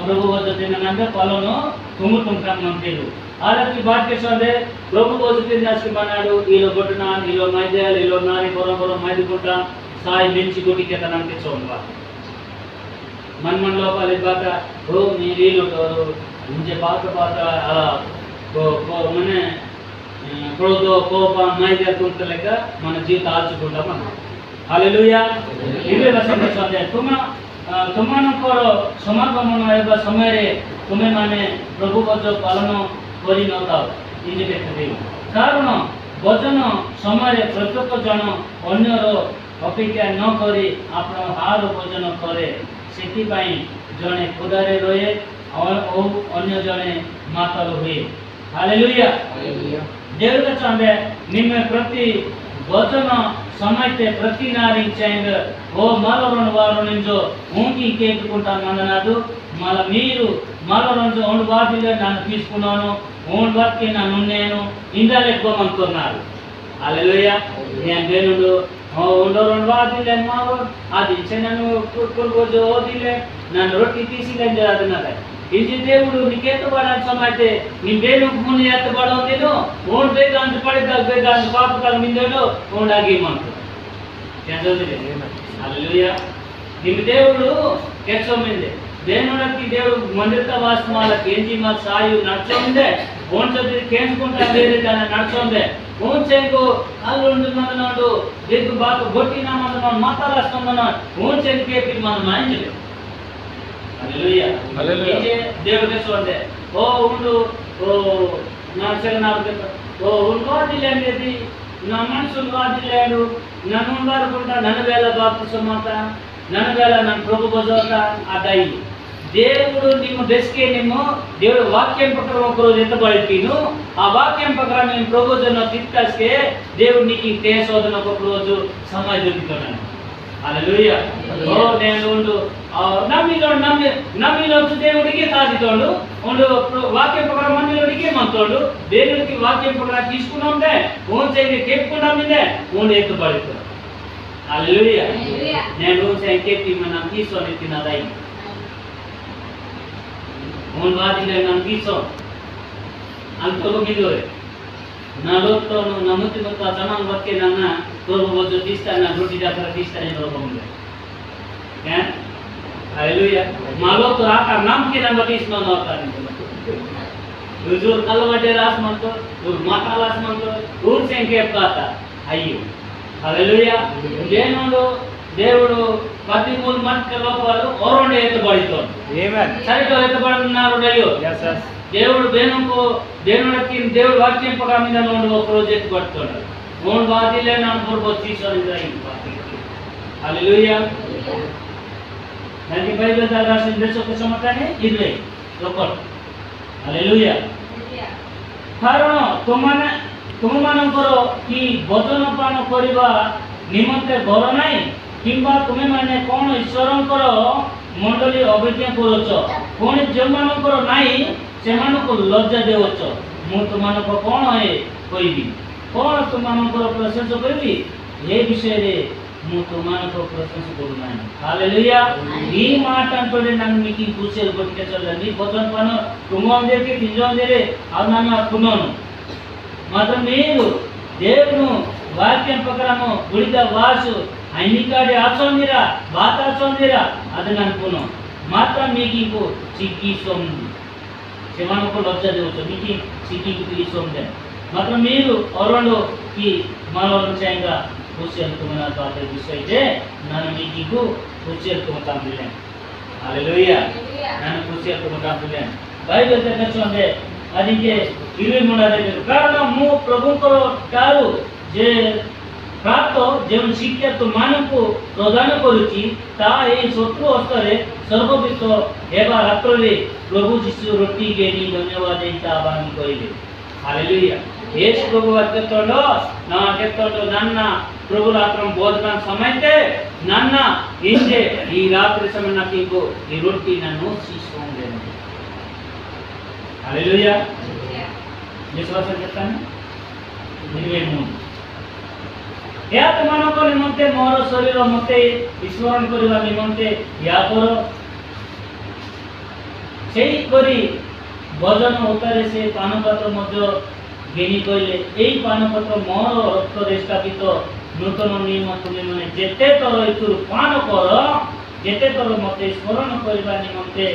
ప్రభు భోజన తిననంటే పాలను తుంగుతుంటా మంతిరు అలాకి బాట్ के సందే ప్రభు భోజన తినడానికి మనాడు ఈలో కొట్టునా ఈలో మైదేల్ ఈలో నారి బొరబొర మైదుకుంటా సాయి మించి కొట్టి కేతనంటే చోంబా मन लोपल बात हो नीरीलो तोरो मुझे बात मने क्रोध कोप मैदा कुंतलेग मन जीवित आचुకుంటా मन हालेलुया इवे वचन छे तुमनकर समागमन हेबा समय रे तुमे माने प्रभु वचन पालन करि नताओ इजे देखते कारण वचन समय रे प्रत्येक जन अन्यर अपेक्षा न करी आपण हार भोजन करे सेति पई जने खुदारे रहे और अन्य जने मातल हुए हालेलुया देव का चांदे निम्मे प्रति वचन समय ते प्रति नारी चैंग ओ मालरोन वारोनिंजो ऊंकी केकुंटा मंदनादु माल मीरू मालरोंजो ओंड वादिले नानु తీసుకున్నాను ఓండ్ వాక్కి నాను నేను ఇందలే కోమంటున్నారు हालेलुया నేను దేనుడు ओंडोरन वादिले मावो आदि चेननु कुर्बोजो ओदिले नानु रोटी तीसिले जरादनादा इजे देवुडु निकेत बडा समाते निबेनु मुनि यात बडोंदिनो ओन बेगांत पडिदा बेगांत पाप कर मिंदेलो ओंडागी मंतो केजोदिले हालेलुया निम देवुडु केसो मिंदे देनुडकी देवुडु मंदिरता वासमाला केंजी मा सायु नडचोंदे ओन जदि केंजुకుంటా ಬೇರೆ ಜನ ನಡಚೋಂದೆ ओन चेंगो आलुंडु मननोंडु देगु बात गोटिना मननों मातारास्तोंदनो ओन चेंग के पिन मन माइंजले हालेलुया हालेलुया इजे देव के सोंदे ओ उंडु ओ नाचल नावके ओ उनवादिलेंदेदी ना मनसुनवादिलेंडु ननुंगार गुंडा ननवेला बाप समाता ननवेला नन प्रभु बजोता आदाई దేవుడు నిన్ను దెస్కే నిన్ను దేవుడు వాక్యం ప్రకారం ఒక రోజు ఎత్తబడితీను ఆ వాక్యం ప్రకారం నేను ప్రభుజన తిట్టస్కే దేవుడు నీకు తేసోదన ఒక రోజు సమయ దొరుకుతాను హల్లెలూయా ఓ నేను నమ్మిలో దేవుడికి తాదితోడు ఉండు వాక్యం ప్రకారం మందిలోడికి మంతోడు దేవుడికి వాక్యం ప్రకారం తీసుకున్నాంటే ఓన్ చేయి కేపుకున్నామిందే ఓన్ ఎత్తబడితాడు హల్లెలూయా నేను ఓన్ చేయి కేపి మనం తీసుకొని తినదై ओन वादिले नन कीसो अंतलो गिलोरे नलोतो नमुति बत्ता जमान वक्के नना तोबो बोजो दिस्ता ना रोटी जाकर दिस्ता ने रोबो मुले हैं हालेलुया मालो तो आका नाम के नाम बतिस न होता नहीं जो कलवाटे रास मंतो जो माता रास मंतो दूर से के पाता अయ్యో हालेलुया देनोलो దేవుడు 13 మంత్ల లోపాలు ఓరోండే ఎత్తబడితో ఆమేన్ సరితో ఎత్తబడున్నారు అయ్యో yes yes దేవుడు దేనుడికి దేవుడు వాక్యం ప్రకారం మీద నోడు ఒక రోజు ఎత్తబడుతున్నాడు ఓన్ వాదిలే నాన్ పూర్వ తీసోనిదాయి హల్లెలూయా నది బైబిల్ దా రాసిన దేశకు సమతనే ఇర్లే లోపల హల్లెలూయా కారణ ତୁମମାନଙ୍କର କି ଭୋଜନ ପାନ କରିବା ନିମନ୍ତେ ଘର ନାହିଁ किंबा तुम्हें माने कौन ईश्वरंकर मंडली अभिज्ञा करोच पुणी जोमानकर नाही सेमानको लज्जा देवच मु तुमानको कौन है कहबी कौन तुमानकर प्रशंसा करबी ए विषय रे मु तुमानको प्रशंसा करू नाही हालेलुया ई మాట అంటోడే నన్ను మీకు కూర్చేలు కొట్టుకెచ్చలే నీ భోజన పాన తుమందేకి నిజందేరే అవునన్న కునోను మాత్రం మీరు దేవును వాక్యం ప్రకారము గుడిద వాసు అన్నికాడి ఆచోందిరా బాత ఆచోందిరా అదని అనుకున్నాం మాత్రం మీకు చిక్కి సొంది సెమానకు లజ్జా దేవచ్చు మీకు చిక్కి సొందే మాత్రం మీరు అరుణుకి మానవరంగా కూర్చేలుతున్న బాత విషయతే నన్ను మీకు కూర్చేలుతుంటాంలే హల్లెలూయా నన్ను కూర్చేలుతుంటాంలే బైబిల్ తెచ్చొందే ಅದಕ್ಕೆ 23 ಕಾರಣ ಮು ಪ್ರಭುಂಕರು ಕಾರು जे ପ୍ରାତ ଯେଉଁ ଶିକ୍ଷା ତୁମମାନଙ୍କୁ ପ୍ରଦାନ କରୁଛି ତାହା ଏହି ଶତ୍ରୁ ହସ୍ତରେ ସର୍ବବିତ ହେବା ରାତ୍ରରେ ପ୍ରଭୁ ଯୀଶୁ ରୋଟି ଘେନି ଧନ୍ୟବାଦ ଦେଇ ତା ଆହ୍ୱାନ କହିଲେ। ହାଲେଲୁୟା। యేసు ప్రభు వారి చెప్తాడు, నా చెప్తాడు నాన్న ప్రభు రాత్రం భోజన సమయతే నాన్న ఇందే ఈ రాత్రి సమయం నాకు ఇంకో ఈ రొట్టి నన్ను తీసుకోండి। హల్లెలూయా। విశ్వాసం చెప్తాను 23 या तुमको निमंते मोर शरीर मते स्मरण करबा निमंते या करो सेही करी भोजन उतारे से पानपत्र मध्य घेनी कहले এই পানপত্র মোর রক্তরে স্থাপিত নূতন নিয়ম তুমি মানে যেতে তর এতুর পান কর যেতে তর মতে স্মরণ করিবা নিমন্তে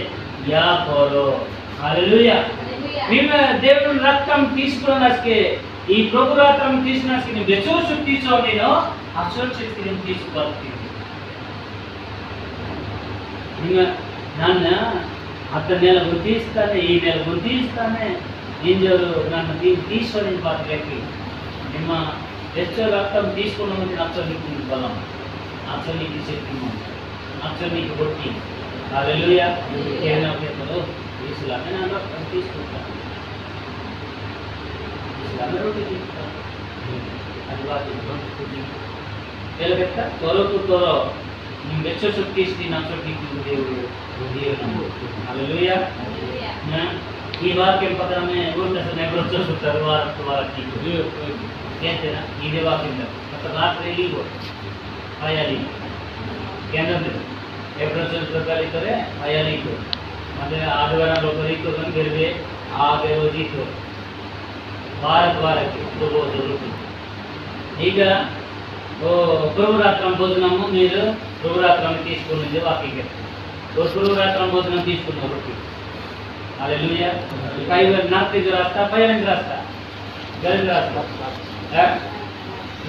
ইয়া করো। হালেলুয়া। మేము దేవుని రక్తం తీసుకున్నాకే ఈ ప్రభు రక్తం తీసుకున్నాకే వెచ్చో శక్తి చోనేనో అసలు శక్తిని తీసుకువస్తుంది। ನನ್ನ ಹತ್ತ ನೆಲ ಗುಂದಿಸ್ತಾನೆ ಈ ನೆಲ ಗುಂದಿಸ್ತಾನೆ ఇంజరు నన్ను తీసుకొని పాత్రకి ನಿಮ್ಮ వెచ్చ రక్తం తీసుకున్న ముందు అక్షనికి బలం అక్షనికి శక్తి అక్షనికి కొట్టి హల్లెలూయా। ఏమైనా చెప్పదు ఇస్లామే నా రక్తం తీసుకుంటాను ఇస్లామే రోటి తీసుకుంటాను అది వాటి తెలుగెత్త త్వరకు త్వర వెచ్చ శక్తి ఇస్తే నా శక్తికి దేవుడు హల్లెలూయా। ఈ వాక్యం పదమే ఊర్లసనే బ్రొచ్చ సుతర్వార త్వరకి ఏంటేనా ఇదే వాక్యం అంటే రాత్రి లీగో ఆయాలి కేంద్రం ఏప్రిల్ ప్రకారం करे आयाली को मतलब आधवार लोग को गन गिरवे आगे रोजी को बार के तो वो जरूरी ಈಗ ఓ ప్రభురాత్రం భోజనము మీరు ప్రభురాత్రం తీసుకునేది వాక్యం ప్రభురాత్రం భోజనం తీసుకున్నారు हालेलुया। कई बार नाती जो रास्ता पहले रास्ता गलत रास्ता है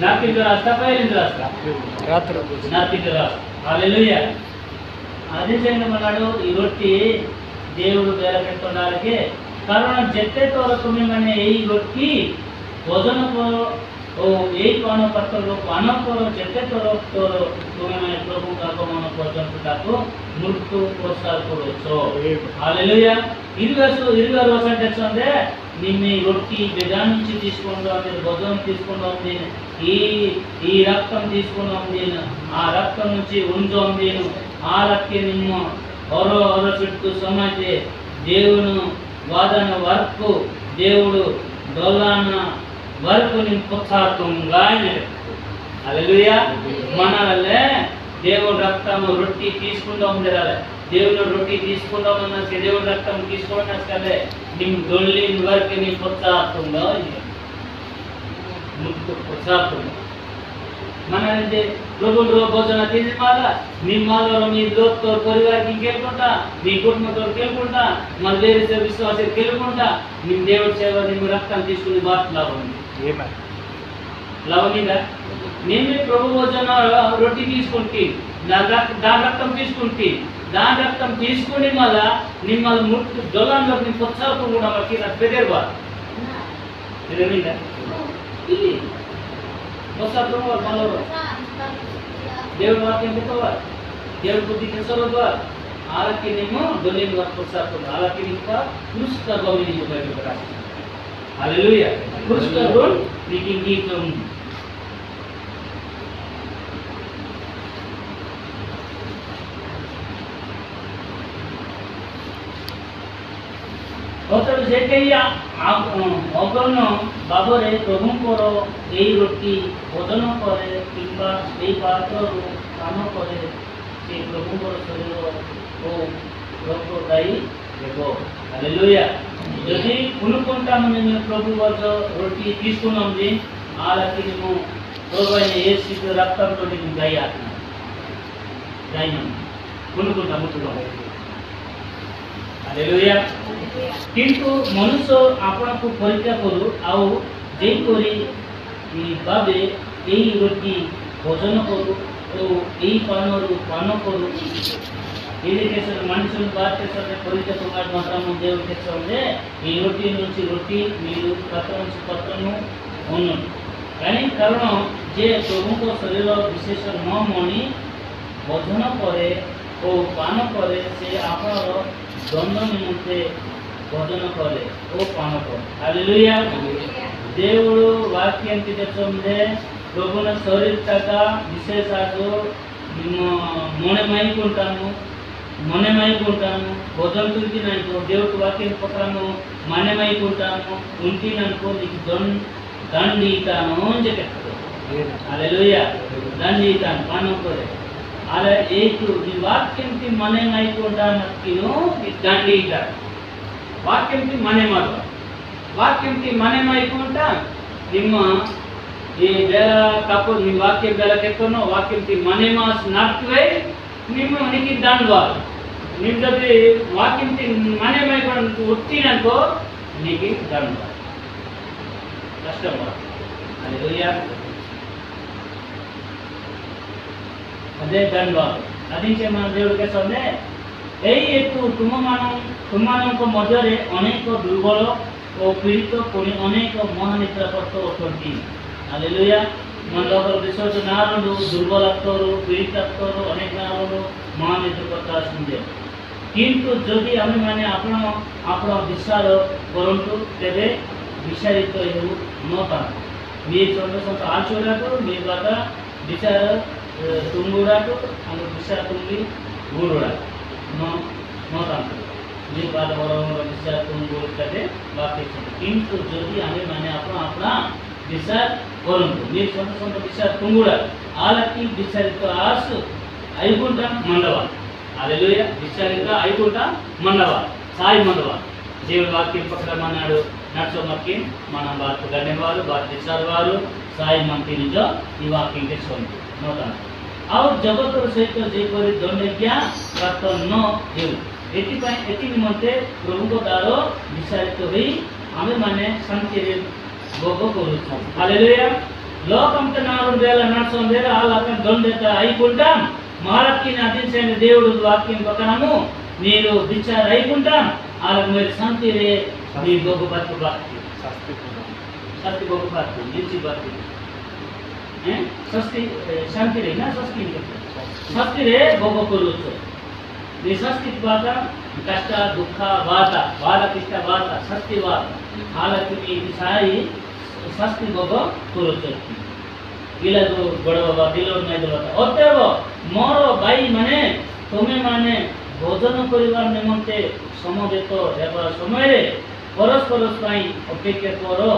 नाती जो रास्ता पहले रास्ता रात्र नाती जो रास्ता हालेलुया। అదే చేయమన్నాడు ఈ రొట్టి దేవుడు బేరపెట్టున్నారకే కారణ যেতে তোর তুমি মানে এই রొట్టి ভোজন করো ও এই পানপত্র পান করো যেতে তোর তুমি মানে প্রভু আগমন পর্যন্ত তাকে মৃত্যু প্রসার করছো। హల్లెలూయా। 20 ವರ್ಷ అంటే ನಿಮ್ಮ ఈ రొట్టి బెదాన్ నుంచి తీసుకున్నాం మీరు భోజనం తీసుకున్నాం నేను ఈ రక్తం తీసుకున్నాం నేను ఆ రక్తం నుంచి ఉంజోం నేను ఆ రక్తం ನಿಮ್ಮ ಹೊರ చుట్టూ సమాజే దేవుని వాదన వరకు దేవుడు దొలాన వరకు ನಿಮ್ಮ పొత్సాతుంగా హల్లెలూయా। మనలే దేవుని రక్తము రొట్టి తీసుకుందాం ఉండాలి దేవుని రొట్టి తీసుకుందాం అన్నది దేవుని రక్తం తీసుకోవడం కదే ನಿಮ್ಮ దొల్లిన వరకు ನಿಮ್ಮ పొత్సాతుంగా ముక్కు పొత్సాతుంగా మనది ప్రభువు భోజన తిని మాల నిమ్మలో మీ దోస్తో పరివారికి కేలుకుంటా మీ కుటుంబంతో కేలుకుంటా మన వేరే విశ్వాసం కేలుకుంటా ನಿಮ್ಮ దేవుడి సేవ ನಿಮ್ಮ రక్తం తీసుకుని బాట్ లాభం లాభంగా నేను ప్రభు భోజన రొట్టి తీసుకుంటే దాని రక్తం తీసుకుంటే దాని రక్తం తీసుకుని మళ్ళా నిమ్మల ముట్టు జొల్లంలో నీ పొత్సాలకు కూడా మనకి పెద్దరువా ఇదేమిందా ఇది పొత్సాలు మనలో దేవుడు వాక్యం చెప్పవాలి దేవుడు బుద్ధి తెలుసుకోవాలి ఆలకి నేను దొల్లిన వారు పొత్సాలు ఆలకి ఇంకా పురుషుల రాసి హల్లెలూయా। పురుషుల నీకు గీతం অতএব যেটাই অগ্রণ বাবরে প্রভুঙ্কর এই রুটি ভোজন করে কিংবা এই পাত্র পান করে সেই প্রভুঙ্কর শরীর ও রক্ত দায়ী দেব। హల్లెలూయా। যদি కొనుక్కుంటా మేము ప్రభు వద్ద రొట్టి తీసుకున్నాం వాళ్ళకి మేము ప్రభు అయిన యేసు రక్తంతో మేము దయ్యాత్మ కొనుక్కుంటాం ముట్టుకోం। ହାଲେଲୁୟା। କିନ୍ତୁ ମନୁଷ୍ୟ ଆପଣଙ୍କୁ ପରୀକ୍ଷା କରୁ ଆଉ ଯେପରି ଭାବେ ଏହି ରୋଟି ଭୋଜନ କରୁ ଓ ଏହି ପାନରୁ ପାନ କରୁ ఇది కేసర్ మనుషులు భారతదేశంలో పవిత్ర కుమార్ మాత్రము దేవుడు తెచ్చే ఈ రొట్టి నుంచి రొట్టి మీరు పత్రం నుంచి పత్రము ఉన్నది କାହିଁ କାରଣ ଯେ ପ୍ରଭୁଙ୍କ ଶରୀର ବିଶେଷ ନ ମଣି ଭୋଜନ କରେ ଓ ପାନ କରେ ସେ ଆପଣର ଦଣ୍ଡ నిమిత్తే భోజన కరే ఓ పాన కరే హల్లెలూయా దేవుడు వాక్యం చెప్తుందే ప్రభున శరీర తక విశేషాలు మనే మైకుంటాము భోజన తుకి నైకో దేవుడు వాక్యం ప్రకారము మనే మైకుంటాము ఉంటి ననుకో నీకు దండితాను అని చెప్తాడు హల్లెలూయా దండితాను పాన కరే అలా ఏకు ఈ వాక్యంకి మనే మైకుంటానక్కిను ఈ దండితాను ವಾಕ್ಯಂತಿ ಮನೆ ಮಾಡುವ ವಾಕ್ಯಂತಿ ಮನೆ ಮಾಡಿಕೊಂಡ ನಿಮ್ಮ ಈ ಬೇಲ ಕಪ್ಪು ನಿಮ್ಮ ವಾಕ್ಯ ಬೇಲ ಕೆತ್ತನೋ ವಾಕ್ಯಂತಿ ಮನೆ ಮಾಸ್ ನಾಟ್ವೆ ನಿಮ್ಮ ನಿಕ್ಕೆ ದಂಡವಾ ನಿಮ್ಮ ಜೊತೆ ವಾಕ್ಯಂತಿ ಮನೆ ಮಾಡಿಕೊಂಡು ಹುಟ್ಟಿನಕೋ ನಿಕ್ಕೆ ದಂಡವಾ ಕಷ್ಟವಾ హల్లెలూయా అదే దండವಾ అదించే మన దేవుడికి సొందే এই হেতু ତୁମମାନଙ୍କ ମଧ୍ୟରେ ଅନେକ ଦୁର୍ବଳ ଓ ପୀଡ଼ିତ ପୁଣି ଅନେକ ମହାନିଦ୍ରାପ୍ରାପ୍ତ ଅଛନ୍ତି ହାଲେଲୁୟା ମଣ୍ଡପର ବିଶ୍ୱ ନାଁରୁ ଦୁର୍ବଳ ଆତ୍ମରୁ ପୀଡ଼ିତ ଆତ୍ମରୁ ଅନେକ ନାଁରୁ ମହାନିଦ୍ରାପ୍ରାପ୍ତ ଆସନ୍ତି କିନ୍ତୁ ଯଦି ଆମେମାନେ ଆପଣ ବିଚାର କରନ୍ତୁ ତେବେ ବିଚାରିତ ହେଉ ନଥାନ୍ତୁ మీ సొంత ఆచోడాకు మీ బాధ విచార తుంగుడాకు ଆମ విచార తుంగి గురుడాకు ନଥାନ୍ତୁ ଯେ ବାଦ ବରମର ବିଚାର ତୁମେ ବାପିଛନ୍ତି କିନ୍ତୁ ଯଦି ଆମେମାନେ ଆପଣା ବିଚାର କରନ୍ତୁ మీ సొంత విచార తుంగుడా ఆలకి విచారిత ఆసు అయికుంటా మండవా హల్లెలూయా విచారిత అయికుంటా మండవా సాయి మండవా దేవుని వాక్యం పక్కన మన్నాడు నడుచోమక్కి మన బాత్ గణ్యవారు బాత్ విచారవారు సాయి మంత్రి నిజ ఈ వాక్యం తెచ్చుకోండి నోతాను ଆଉ ଜଗତର ସହିତ ଯେପରି ଦଣ୍ଡଜ୍ଞା ପ୍ରାପ୍ତ ନ ହେଉ ଏଥିପାଇଁ ଏଥି ନିମନ୍ତେ ପ୍ରଭୁଙ୍କ ଦ୍ୱାର ବିଚାରିତ ହୋଇ ଆମେମାନେ ଶାନ୍ତିରେ ଭୋଗ କରୁଛୁ హల్లెలూయా లోకంతో నాలుగు వేల నడుచుందేర ఆలక దొండెత అయికుంటాం మహాలక్కిని అదించిన దేవుడు వాక్యం ప్రకారము మీరు విచార అయికుంటాం ఆలకు మీరు శాంతిరే మీ భోగ బతుకు బాక్తి శాంతి భోగ బాక్తి నిలిచి బాక్తి षष्ठी शांति रे ना षष्ठी रे भोग करूचो नी षष्ठी बात कष्ट दुख बाध किष्ट बात षष्ठी बात हालत की सारी षष्ठी भोग करूचो इलागो बड़ बाबा दिलोर नै दलता अतएव मोर भाई माने तुमे माने भोजन करिवार निमंते समवेत हेबा समय रे परस्पर पई अपेक्षा करो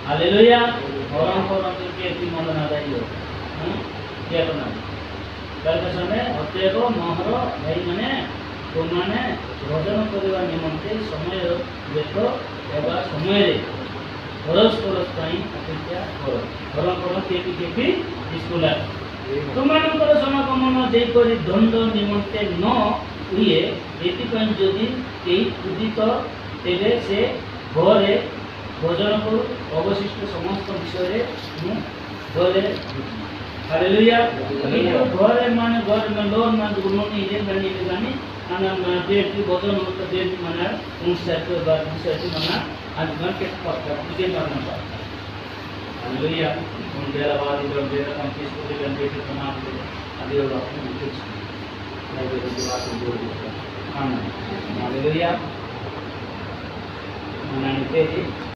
हालेलुया परम के की मन ना जाइयो देखना कल समय अतएव मोहर भाई माने तुमने भोजन करवा निमंते समय देखो एबा समय रे परस्पर पई अपेक्षा करो परम के स्कूल तुमनकर समागमन जेपरि दंड निमंते न हुए एतिपन जदि केही उदित तेबे से घरे भोजन करू अवशिष्ट समस्त विषय घरे हालेलुया घरे माने घर में लोन में गुणोनी जे गनी गानी अन देव भोजन होत देव माने उनसे तो बात विषय माना आज मन के पक्का तुझे मारना पड़ता हालेलुया उन बेला बाद इधर बेला हम किस को ले गंदे के तमाम के अभी और अपने कुछ नहीं बेटे की बात बोल दिया हां हालेलुया मनाने के